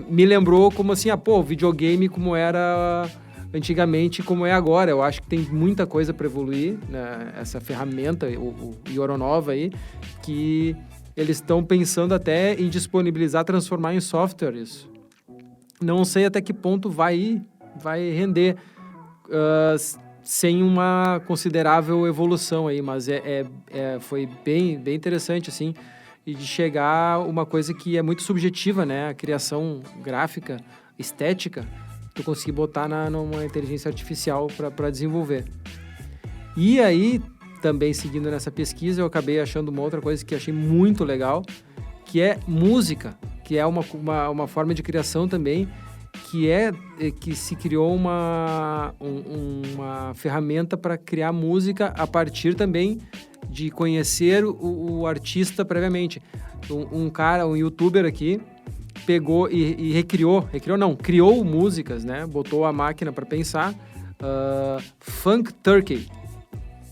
E: me lembrou como assim, o videogame como era antigamente, como é agora. Eu acho que tem muita coisa para evoluir, né? Essa ferramenta, o Yoronov aí, que... eles estão pensando até em disponibilizar, transformar em software isso. Não sei até que ponto vai render sem uma considerável evolução aí, mas foi bem interessante, assim, e de chegar uma coisa que é muito subjetiva, né? A criação gráfica, estética, tu conseguir botar numa inteligência artificial para desenvolver. E aí... também seguindo nessa pesquisa, eu acabei achando uma outra coisa que achei muito legal, que é música, que é uma forma de criação também, que se criou uma ferramenta para criar música a partir também de conhecer o artista previamente. Um youtuber aqui, pegou e criou músicas, né? Botou a máquina para pensar, Funk Turkey.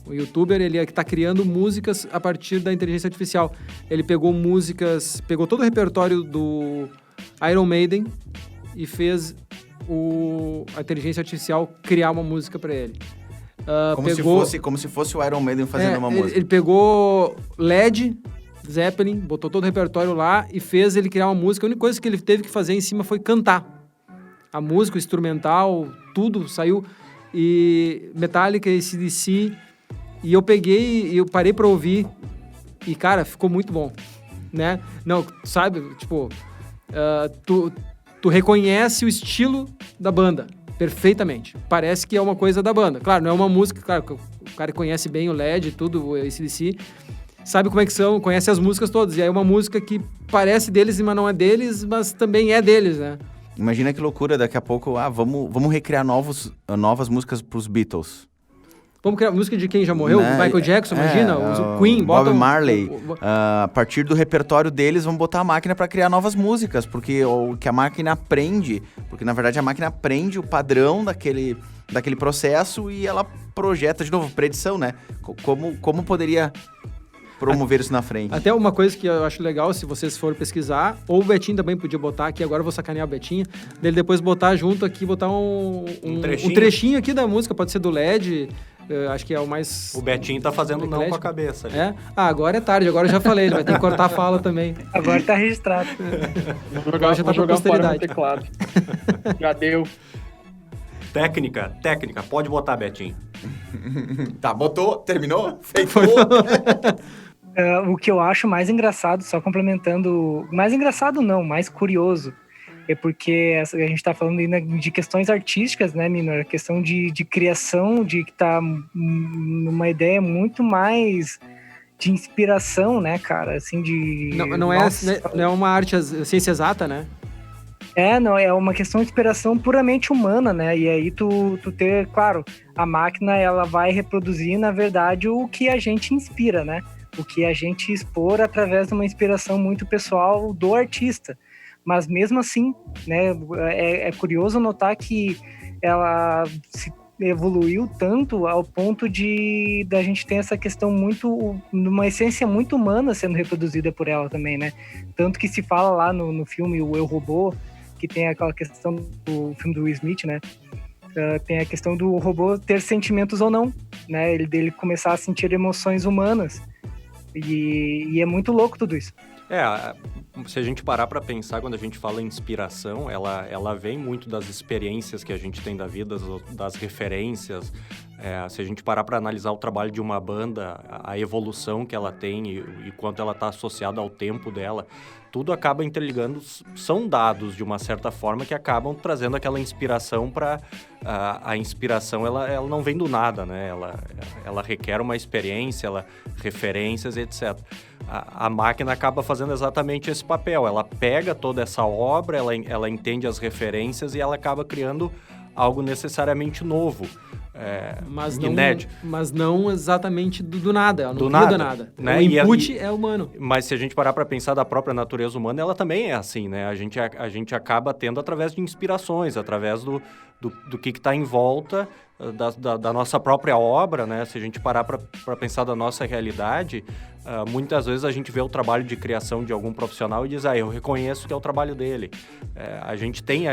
E: O youtuber, ele está criando músicas a partir da inteligência artificial. Ele pegou todo o repertório do Iron Maiden e fez a inteligência artificial criar uma música para ele.
F: Como se fosse o Iron Maiden fazendo uma música.
E: Ele pegou Led Zeppelin, botou todo o repertório lá e fez ele criar uma música. A única coisa que ele teve que fazer em cima foi cantar. A música, o instrumental, tudo saiu. E Metallica, AC/DC... E eu parei pra ouvir e, cara, ficou muito bom, né? Não, sabe, tipo, tu reconhece o estilo da banda perfeitamente. Parece que é uma coisa da banda. Claro, não é uma música, claro, o cara conhece bem o LED e tudo, o AC/DC. sabe como é que são, conhece as músicas todas. E aí uma música que parece deles, mas não é deles, mas também é deles, né?
F: Imagina que loucura, daqui a pouco, vamos recriar novas músicas pros Beatles.
E: Vamos criar música de quem já morreu?
F: Né?
E: Michael Jackson, imagina? O Queen,
F: Bob Marley. A partir do repertório deles, vamos botar a máquina para criar novas músicas, porque o que a máquina aprende, porque na verdade a máquina aprende o padrão daquele processo e ela projeta, de novo, predição, né? Como poderia promover isso na frente?
E: Até uma coisa que eu acho legal, se vocês forem pesquisar, ou o Betinho também podia botar aqui, agora eu vou sacanear o Betinho, dele depois botar junto aqui, botar um trechinho aqui da música, pode ser do LED, acho que é o mais...
I: O Betinho tá fazendo não com a cabeça. Ali.
E: Agora é tarde, agora eu já falei, ele vai ter que cortar a fala também.
H: Agora tá registrado.
D: Vou jogar fora no teclado. Já deu.
I: Técnica, pode botar, Betinho.
F: Tá, botou, terminou, feito.
H: O que eu acho mais engraçado, só complementando... Mais engraçado não, mais curioso. É porque a gente tá falando ainda de questões artísticas, né, Minor? A questão de criação, de que tá numa ideia muito mais de inspiração, né, cara? Assim, de...
E: Não é uma arte, ciência exata, né?
H: Não, é uma questão de inspiração puramente humana, né? E aí tu ter, claro, a máquina, ela vai reproduzir, na verdade, o que a gente inspira, né? O que a gente expor através de uma inspiração muito pessoal do artista. Mas mesmo assim, né, é curioso notar que ela se evoluiu tanto ao ponto da gente ter essa questão uma essência muito humana sendo reproduzida por ela também, né? Tanto que se fala lá no filme O Eu, Robô, que tem aquela questão do filme do Will Smith, né? Tem a questão do robô ter sentimentos ou não, né? Dele começar a sentir emoções humanas. E é muito louco tudo isso.
I: Se a gente parar para pensar, quando a gente fala em inspiração, ela vem muito das experiências que a gente tem da vida, das referências. Se a gente parar para analisar o trabalho de uma banda, a evolução que ela tem e quanto ela está associada ao tempo dela, tudo acaba interligando, são dados de uma certa forma que acabam trazendo aquela inspiração para... A inspiração, ela não vem do nada, né? Ela requer uma experiência, referências, etc. A máquina acaba fazendo exatamente esse papel. Ela pega toda essa obra, ela entende as referências e ela acaba criando algo necessariamente novo. Inédito.
E: Mas não exatamente do nada. Ela não
I: do
E: nada,
I: nada. Né?
E: O input é humano.
I: Mas se a gente parar para pensar da própria natureza humana, ela também é assim, né? A gente acaba tendo através de inspirações, através do que está em volta da nossa própria obra, né? Se a gente parar para pensar da nossa realidade, muitas vezes a gente vê o trabalho de criação de algum profissional e diz, eu reconheço que é o trabalho dele. A gente tem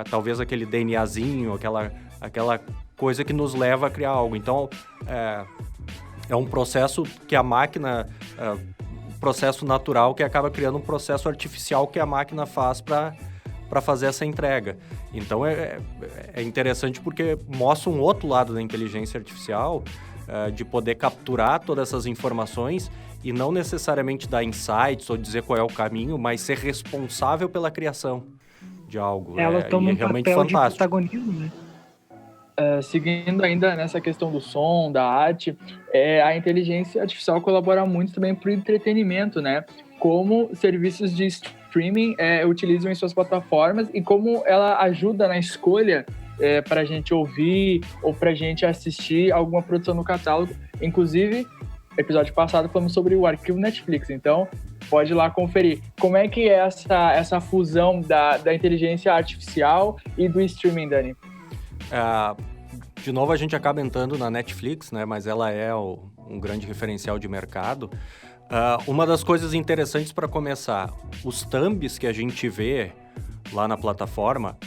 I: talvez aquele DNAzinho, aquela coisa que nos leva a criar algo. Então, é um processo que a máquina... processo natural que acaba criando um processo artificial que a máquina faz para fazer essa entrega. Então, é interessante porque mostra um outro lado da inteligência artificial, de poder capturar todas essas informações e não necessariamente dar insights ou dizer qual é o caminho, mas ser responsável pela criação de algo.
H: Ela toma um
I: realmente
H: papel
I: fantástico.
H: de protagonismo, né?
D: Seguindo ainda nessa questão do som, da arte, a inteligência artificial colabora muito também para o entretenimento, né? Como serviços de streaming utilizam em suas plataformas e como ela ajuda na escolha para a gente ouvir ou para a gente assistir alguma produção no catálogo. Inclusive, episódio passado falamos sobre o arquivo Netflix, então pode ir lá conferir. Como é que é essa fusão da inteligência artificial e do streaming, Dani?
I: De novo, a gente acaba entrando na Netflix, né? Mas ela é um grande referencial de mercado. Uma das coisas interessantes para começar, os thumbs que a gente vê lá na plataforma,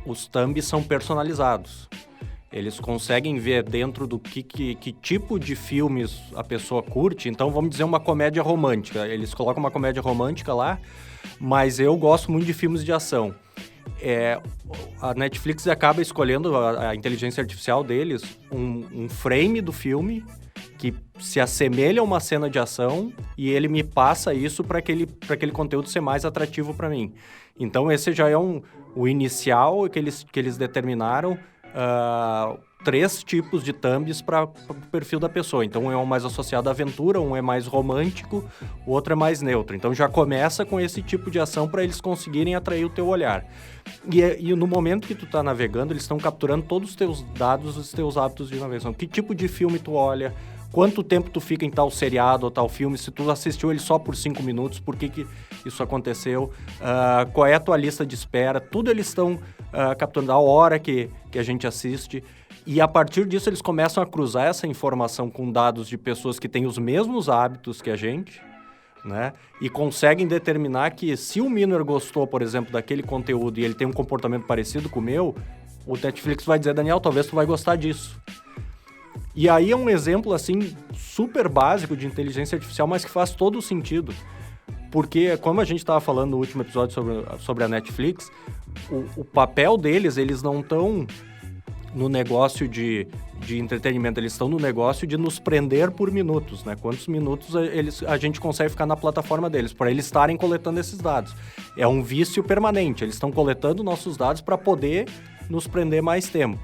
I: os thumbs são personalizados. Eles conseguem ver dentro do que tipo de filmes a pessoa curte. Então, vamos dizer uma comédia romântica. Eles colocam uma comédia romântica lá, mas eu gosto muito de filmes de ação. A Netflix acaba escolhendo, a inteligência artificial deles, um frame do filme que se assemelha a uma cena de ação e ele me passa isso para aquele conteúdo ser mais atrativo para mim. Então, esse já é o inicial que eles determinaram 3 tipos de thumbs para o perfil da pessoa. Então, um é mais associado à aventura, um é mais romântico, o outro é mais neutro. Então, já começa com esse tipo de ação para eles conseguirem atrair o teu olhar. E no momento que tu tá navegando, eles estão capturando todos os teus dados, os teus hábitos de navegação. Que tipo de filme tu olha, quanto tempo tu fica em tal seriado ou tal filme, se tu assistiu ele só por 5 minutos, por que isso aconteceu, qual é a tua lista de espera, tudo eles estão capturando, a hora que a gente assiste. E a partir disso eles começam a cruzar essa informação com dados de pessoas que têm os mesmos hábitos que a gente, né? E conseguem determinar que se o Miner gostou, por exemplo, daquele conteúdo e ele tem um comportamento parecido com o meu, o Netflix vai dizer, Daniel, talvez tu vai gostar disso. E aí é um exemplo, assim, super básico de inteligência artificial, mas que faz todo o sentido. Porque, como a gente estava falando no último episódio sobre a Netflix, o papel deles, eles não estão no negócio de entretenimento, eles estão no negócio de nos prender por minutos, né? Quantos minutos a gente consegue ficar na plataforma deles, para eles estarem coletando esses dados. É um vício permanente, eles estão coletando nossos dados para poder nos prender mais tempo.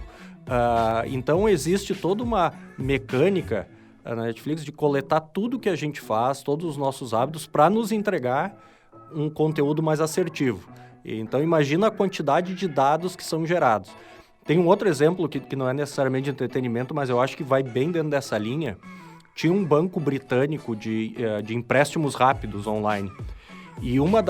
I: Então, existe toda uma mecânica na Netflix de coletar tudo que a gente faz, todos os nossos hábitos, para nos entregar um conteúdo mais assertivo. Então, imagina a quantidade de dados que são gerados. Tem um outro exemplo que não é necessariamente de entretenimento, mas eu acho que vai bem dentro dessa linha. Tinha um banco britânico de empréstimos rápidos online. E uma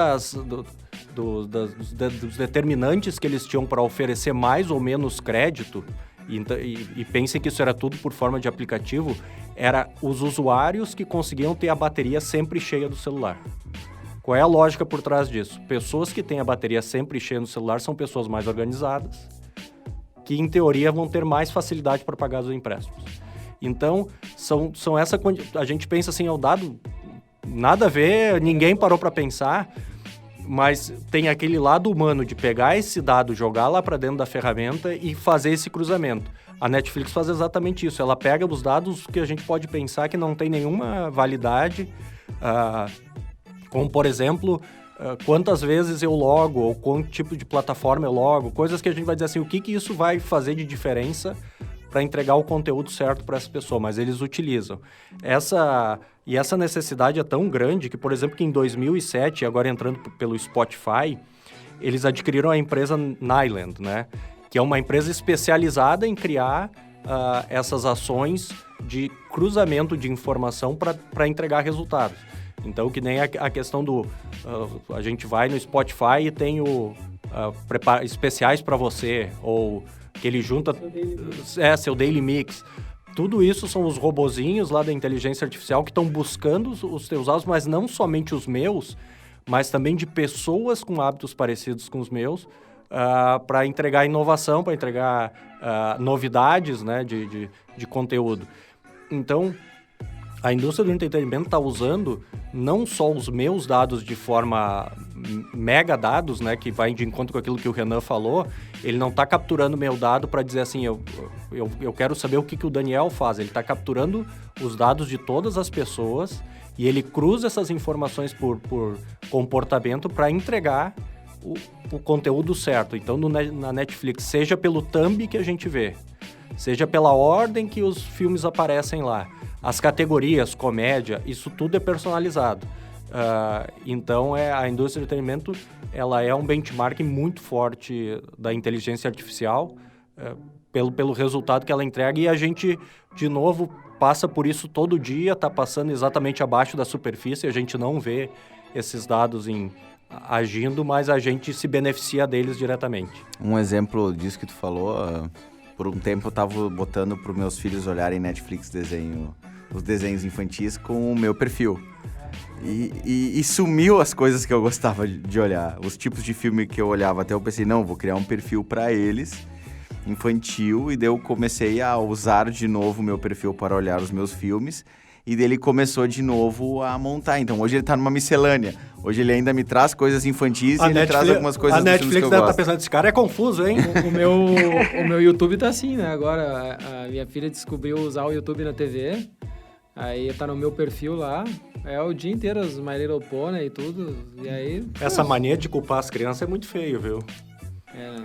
I: dos determinantes que eles tinham para oferecer mais ou menos crédito, e pensem que isso era tudo por forma de aplicativo, era os usuários que conseguiam ter a bateria sempre cheia do celular. Qual é a lógica por trás disso? Pessoas que têm a bateria sempre cheia no celular são pessoas mais organizadas, que em teoria vão ter mais facilidade para pagar os empréstimos. Então, são essa... A gente pensa assim, é o dado... Nada a ver, ninguém parou para pensar, mas tem aquele lado humano de pegar esse dado, jogar lá para dentro da ferramenta e fazer esse cruzamento. A Netflix faz exatamente isso, ela pega os dados que a gente pode pensar que não tem nenhuma validade, como, por exemplo, quantas vezes eu logo, ou qual tipo de plataforma eu logo, coisas que a gente vai dizer assim, o que isso vai fazer de diferença para entregar o conteúdo certo para essa pessoa, mas eles utilizam. Essa necessidade é tão grande que, por exemplo, que em 2007, agora entrando pelo Spotify, eles adquiriram a empresa Nyland, né? Que é uma empresa especializada em criar essas ações de cruzamento de informação para entregar resultados. Então, que nem a questão do... a gente vai no Spotify e tem especiais para você, ou que ele junta... seu Daily Mix. Tudo isso são os robozinhos lá da inteligência artificial que estão buscando os teus hábitos, mas não somente os meus, mas também de pessoas com hábitos parecidos com os meus, para entregar inovação, para entregar novidades, né, de conteúdo. Então, a indústria do entretenimento está usando não só os meus dados de forma mega dados, né, que vai de encontro com aquilo que o Renan falou. Ele não está capturando meu dado para dizer assim, eu quero saber o que o Daniel faz. Ele está capturando os dados de todas as pessoas e ele cruza essas informações por comportamento para entregar o conteúdo certo. Então, na Netflix, seja pelo thumb que a gente vê, seja pela ordem que os filmes aparecem lá, as categorias, comédia, isso tudo é personalizado. Então, a indústria do entretenimento, ela é um benchmark muito forte da inteligência artificial, pelo resultado que ela entrega, e a gente, de novo, passa por isso todo dia, está passando exatamente abaixo da superfície, a gente não vê esses dados agindo, mas a gente se beneficia deles diretamente.
F: Um exemplo disso que tu falou, por um tempo eu estava botando para os meus filhos olharem Netflix os desenhos infantis com o meu perfil. E sumiu as coisas que eu gostava de olhar, os tipos de filme que eu olhava. Até eu pensei, não, vou criar um perfil para eles, infantil, e daí eu comecei a usar de novo o meu perfil para olhar os meus filmes, e daí ele começou de novo a montar. Então hoje ele tá numa miscelânea, hoje ele ainda me traz coisas infantis e ele traz algumas coisas dos filmes que eu gosto. A Netflix deve estar
I: pensando, esse cara é confuso, hein?
E: O meu YouTube tá assim, né? Agora a minha filha descobriu usar o YouTube na TV, aí tá no meu perfil lá, o dia inteiro as My Little Pony e tudo, e aí...
I: Essa mania de culpar as crianças é muito feio, viu?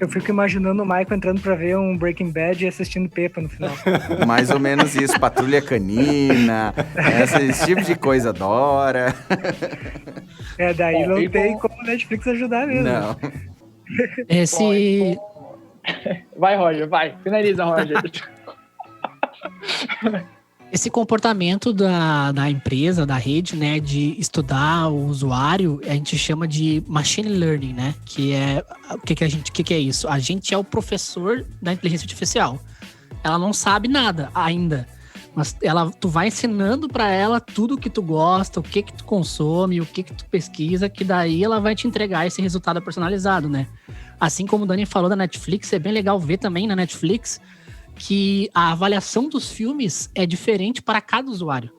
H: Eu fico imaginando o Michael entrando pra ver um Breaking Bad e assistindo Pepa no final.
F: Mais ou menos isso, Patrulha Canina, esse tipo de coisa adora.
H: Daí
D: Bom,
H: não
D: e
H: tem
D: com-
H: como a Netflix ajudar mesmo.
F: Não.
G: Esse.
D: Vai, Roger, vai. Finaliza, Roger.
G: Esse comportamento da empresa, da rede, né, de estudar o usuário, a gente chama de machine learning, né? Que é o que é isso? A gente é o professor da inteligência artificial. Ela não sabe nada ainda, mas tu vai ensinando para ela tudo o que tu gosta, o que tu consome, o que tu pesquisa, que daí ela vai te entregar esse resultado personalizado, né? Assim como o Dani falou da Netflix, é bem legal ver também na Netflix que a avaliação dos filmes é diferente para cada usuário.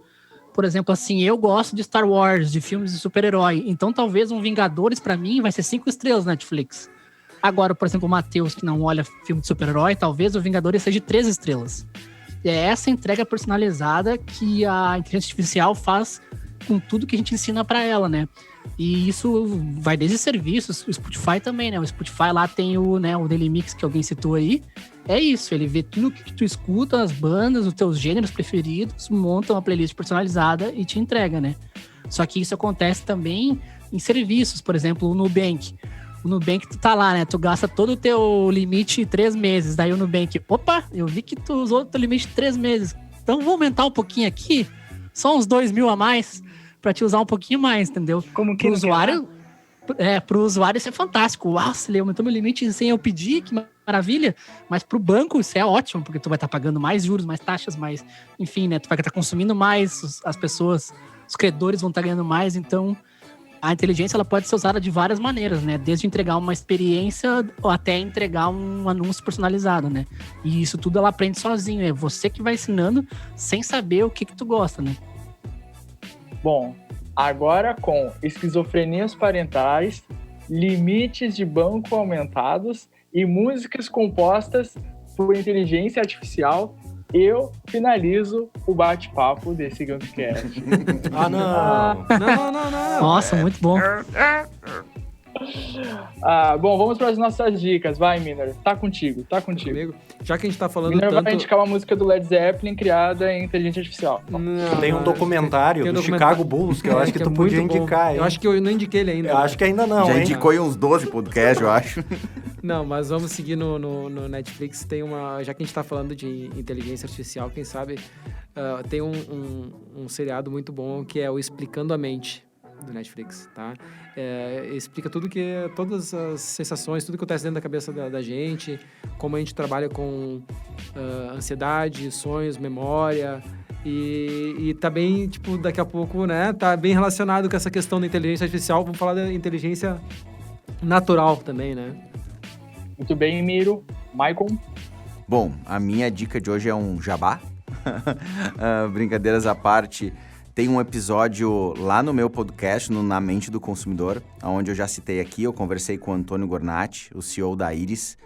G: Por exemplo, assim, eu gosto de Star Wars, de filmes de super-herói, então talvez um Vingadores para mim vai ser 5 estrelas na Netflix. Agora, por exemplo, o Matheus, que não olha filme de super-herói, talvez o Vingadores seja de 3 estrelas. E é essa entrega personalizada que a inteligência artificial faz com tudo que a gente ensina para ela, né? E isso vai desde serviços, o Spotify também, né? O Spotify lá tem o Daily Mix que alguém citou aí. É isso, ele vê tudo que tu escuta, as bandas, os teus gêneros preferidos, monta uma playlist personalizada e te entrega, né? Só que isso acontece também em serviços, por exemplo, o Nubank. O Nubank, tu tá lá, né? Tu gasta todo o teu limite 3 meses. Daí o Nubank, opa, eu vi que tu usou o teu limite 3 meses. Então vou aumentar um pouquinho aqui, só uns 2 mil a mais, pra te usar um pouquinho mais, entendeu?
H: Como que
G: Pro
H: não
G: usuário, pro usuário isso é fantástico. Nossa, ele aumentou meu limite sem eu pedir, que maravilha. Mas pro banco isso é ótimo, porque tu vai estar pagando mais juros, mais taxas, mais... Enfim, né? Tu vai estar consumindo mais, as pessoas, os credores vão estar ganhando mais. Então, a inteligência ela pode ser usada de várias maneiras, né? Desde entregar uma experiência ou até entregar um anúncio personalizado, né? E isso tudo ela aprende sozinho. É você que vai ensinando sem saber o que tu gosta, né?
D: Bom, agora com esquizofrenias parentais, limites de banco aumentados e músicas compostas por inteligência artificial, eu finalizo o bate-papo desse Gumpcast.
I: Ah, não. Não.
G: Nossa, muito bom.
D: Bom, vamos para as nossas dicas. Vai, Miner. Tá contigo.
E: Comigo. Já que a gente tá falando
D: Miner
E: tanto...
D: vai indicar uma música do Led Zeppelin criada em inteligência artificial.
E: Não,
I: Tem um documentário
E: tem um
I: do
E: documentário.
I: Chicago Bulls que eu acho que
E: é
I: tu podia
E: muito bom.
I: indicar, hein?
E: Eu acho que eu não indiquei ele ainda.
I: Eu acho que ainda não,
F: Já
I: hein?
F: indicou em uns 12 podcasts, eu acho.
E: Não, mas vamos seguir no Netflix. Tem uma... Já que a gente tá falando de inteligência artificial, quem sabe tem um seriado muito bom que é o Explicando a Mente, do Netflix, tá? Explica todas as sensações, tudo que acontece dentro da cabeça da gente, como a gente trabalha com ansiedade, sonhos, memória, e tá bem, tipo, daqui a pouco, né, tá bem relacionado com essa questão da inteligência artificial. Vamos falar da inteligência natural também, né?
D: Muito bem, Miro. Michael.
F: Bom, a minha dica de hoje é um jabá. Brincadeiras à parte, tem um episódio lá no meu podcast, no Na Mente do Consumidor, onde eu já citei aqui, eu conversei com o Antônio Gornati, o CEO da Iris,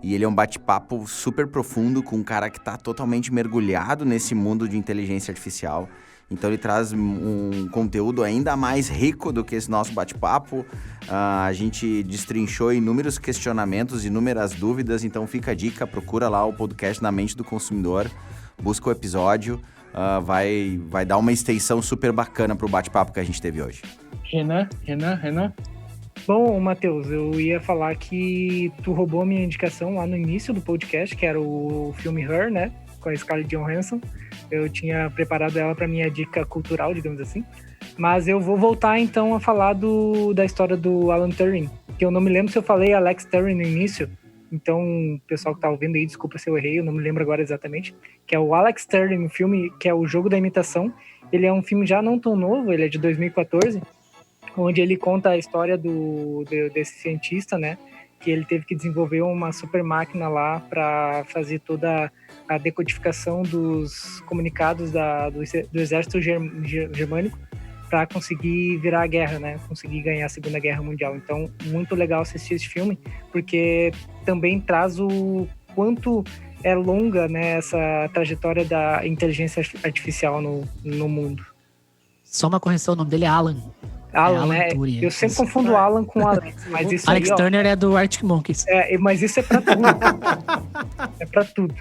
F: e ele é um bate-papo super profundo com um cara que está totalmente mergulhado nesse mundo de inteligência artificial. Então ele traz um conteúdo ainda mais rico do que esse nosso bate-papo. A gente destrinchou inúmeros questionamentos, inúmeras dúvidas, então fica a dica, procura lá o podcast Na Mente do Consumidor, busca o episódio, vai dar uma extensão super bacana pro bate-papo que a gente teve hoje.
D: Renan.
H: Bom, Matheus, eu ia falar que tu roubou a minha indicação lá no início do podcast, que era o filme Her, né? Com a Scarlett Johansson. Eu tinha preparado ela para minha dica cultural, digamos assim. Mas eu vou voltar então a falar da história do Alan Turing, que eu não me lembro se eu falei Alex Turing no início. Então, o pessoal que tá ouvindo aí, desculpa se eu errei, eu não me lembro agora exatamente. Que é o Alex Turing, o filme que é o Jogo da Imitação. Ele é um filme já não tão novo, ele é de 2014, onde ele conta a história desse cientista, né? Que ele teve que desenvolver uma super máquina lá para fazer toda a decodificação dos comunicados do exército germânico para conseguir virar a guerra, né? Conseguir ganhar a Segunda Guerra Mundial. Então, muito legal assistir esse filme, porque também traz o quanto é longa, né, essa trajetória da inteligência artificial no mundo.
G: Só uma correção, o nome dele é Alan.
H: Alan,
G: Alan
H: né?
G: Turing,
H: Eu sempre
G: isso.
H: confundo o Alan com o Alex, mas isso
G: Alex
H: aí, ó,
G: Turner é do Arctic Monkeys.
H: mas isso é pra tudo. É pra tudo.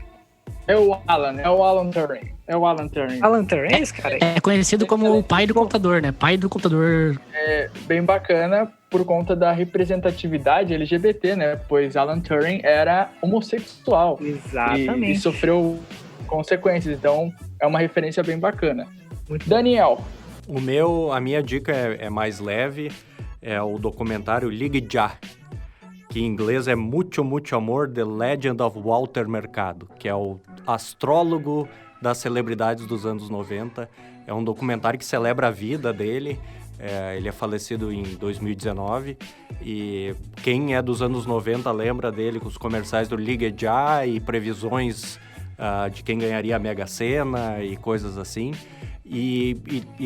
D: É o Alan Turing. É o Alan Turing.
H: Alan Turing é esse cara aí.
G: É conhecido como o pai do computador, né? Pai do computador.
D: É bem bacana por conta da representatividade LGBT, né? Pois Alan Turing era homossexual.
H: Exatamente.
D: E sofreu consequências. Então, é uma referência bem bacana.
H: Muito bom.
D: Daniel,
I: A minha dica é mais leve, é o documentário Ligue Já, que em inglês é Mucho, Mucho Amor, The Legend of Walter Mercado, que é o astrólogo das celebridades dos anos 90. É um documentário que celebra a vida dele. Ele é falecido em 2019 e quem é dos anos 90 lembra dele com os comerciais do Ligue Já e previsões de quem ganharia a Mega Sena e coisas assim. E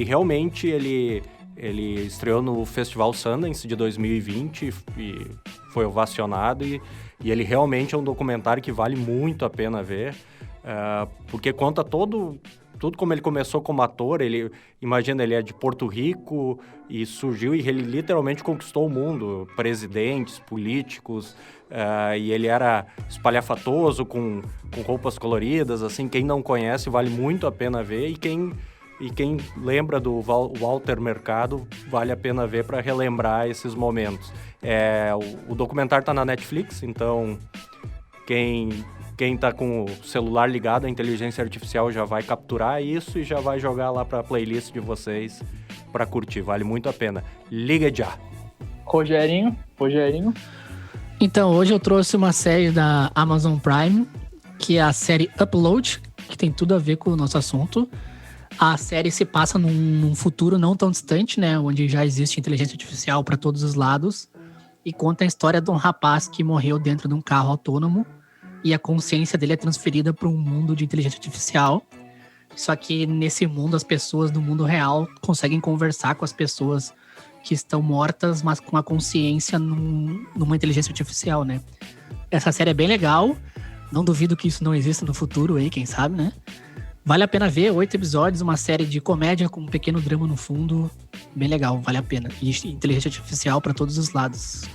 I: realmente ele estreou no Festival Sundance de 2020 e foi ovacionado e ele realmente é um documentário que vale muito a pena ver, porque conta tudo como ele começou como ator. Ele é de Porto Rico e surgiu e ele literalmente conquistou o mundo, presidentes, políticos, e ele era espalhafatoso, com roupas coloridas, assim. Quem não conhece vale muito a pena ver, e quem lembra do Walter Mercado vale a pena ver para relembrar esses momentos. O documentário está na Netflix, então quem tá com o celular ligado, a inteligência artificial já vai capturar isso e já vai jogar lá para a playlist de vocês para curtir. Vale muito a pena. Liga já.
D: Rogerinho.
G: Então, hoje eu trouxe uma série da Amazon Prime, que é a série Upload, que tem tudo a ver com o nosso assunto. A série se passa num futuro não tão distante, né? Onde já existe inteligência artificial para todos os lados. E conta a história de um rapaz que morreu dentro de um carro autônomo. E a consciência dele é transferida para um mundo de inteligência artificial. Só que nesse mundo, as pessoas do mundo real conseguem conversar com as pessoas que estão mortas, mas com a consciência numa inteligência artificial, né? Essa série é bem legal. Não duvido que isso não exista no futuro aí, quem sabe, né? Vale a pena ver, 8 episódios, uma série de comédia com um pequeno drama no fundo. Bem legal, vale a pena. E inteligência artificial para todos os lados.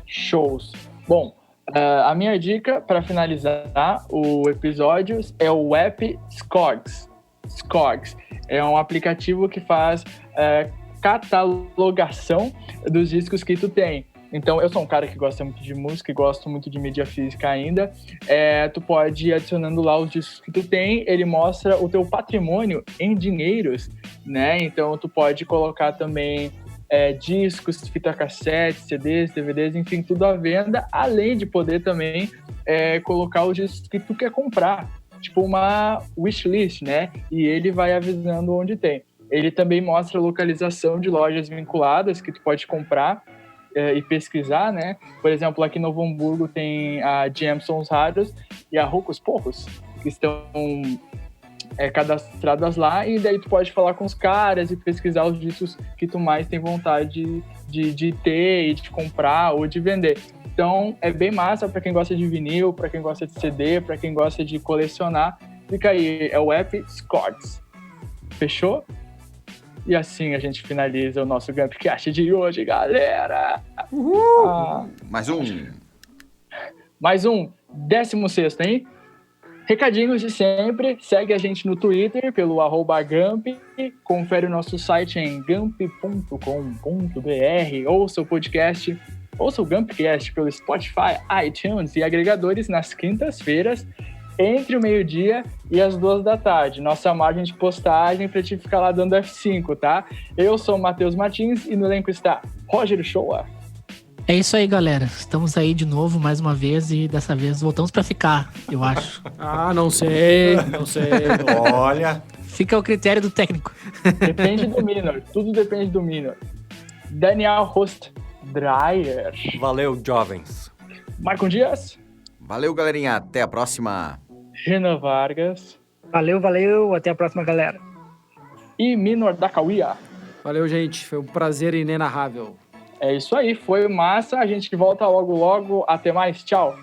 D: Shows. Bom, a minha dica para finalizar o episódio é o app Scorgs. Scorgs é um aplicativo que faz catalogação dos discos que tu tem. Então, eu sou um cara que gosta muito de música e gosto muito de mídia física ainda. Tu pode ir adicionando lá os discos que tu tem, ele mostra o teu patrimônio em dinheiros, né? Então, tu pode colocar também discos, fita cassete, CDs, DVDs, enfim, tudo à venda, além de poder também colocar os discos que tu quer comprar, tipo uma wishlist, né? E ele vai avisando onde tem. Ele também mostra a localização de lojas vinculadas que tu pode comprar e pesquisar, né? Por exemplo, aqui no Novo Hamburgo tem a Jamesons Raros e a Rocos Porros, que estão cadastradas lá, e daí tu pode falar com os caras e pesquisar os discos que tu mais tem vontade de ter e de comprar ou de vender. Então, é bem massa para quem gosta de vinil, para quem gosta de CD, para quem gosta de colecionar. Fica aí, é o app Scorgs. Fechou? E assim a gente finaliza o nosso Gumpcast de hoje, galera! Uhul! Mais um, 16º, hein? Recadinhos de sempre, segue a gente no Twitter pelo @Gump, confere o nosso site em gump.com.br, ouça o podcast, ouça o Gumpcast pelo Spotify, iTunes e agregadores nas quintas-feiras, entre o meio-dia e as 2 da tarde. Nossa margem de postagem pra te ficar lá dando F5, tá? Eu sou o Matheus Martins e no elenco está Roger Shoa.
G: É isso aí, galera. Estamos aí de novo, mais uma vez, e dessa vez voltamos pra ficar, eu acho.
E: Não sei.
I: Olha.
G: Fica ao critério do técnico.
D: Depende do Minor, tudo depende do Minor. Daniel Host Dreyer.
I: Valeu, jovens.
D: Marcon Dias.
F: Valeu, galerinha. Até a próxima.
D: Renan Vargas.
H: Valeu. Até a próxima, galera.
D: E Minor da Cauia.
E: Valeu, gente. Foi um prazer inenarrável.
D: É isso aí, foi massa. A gente volta logo. Até mais. Tchau.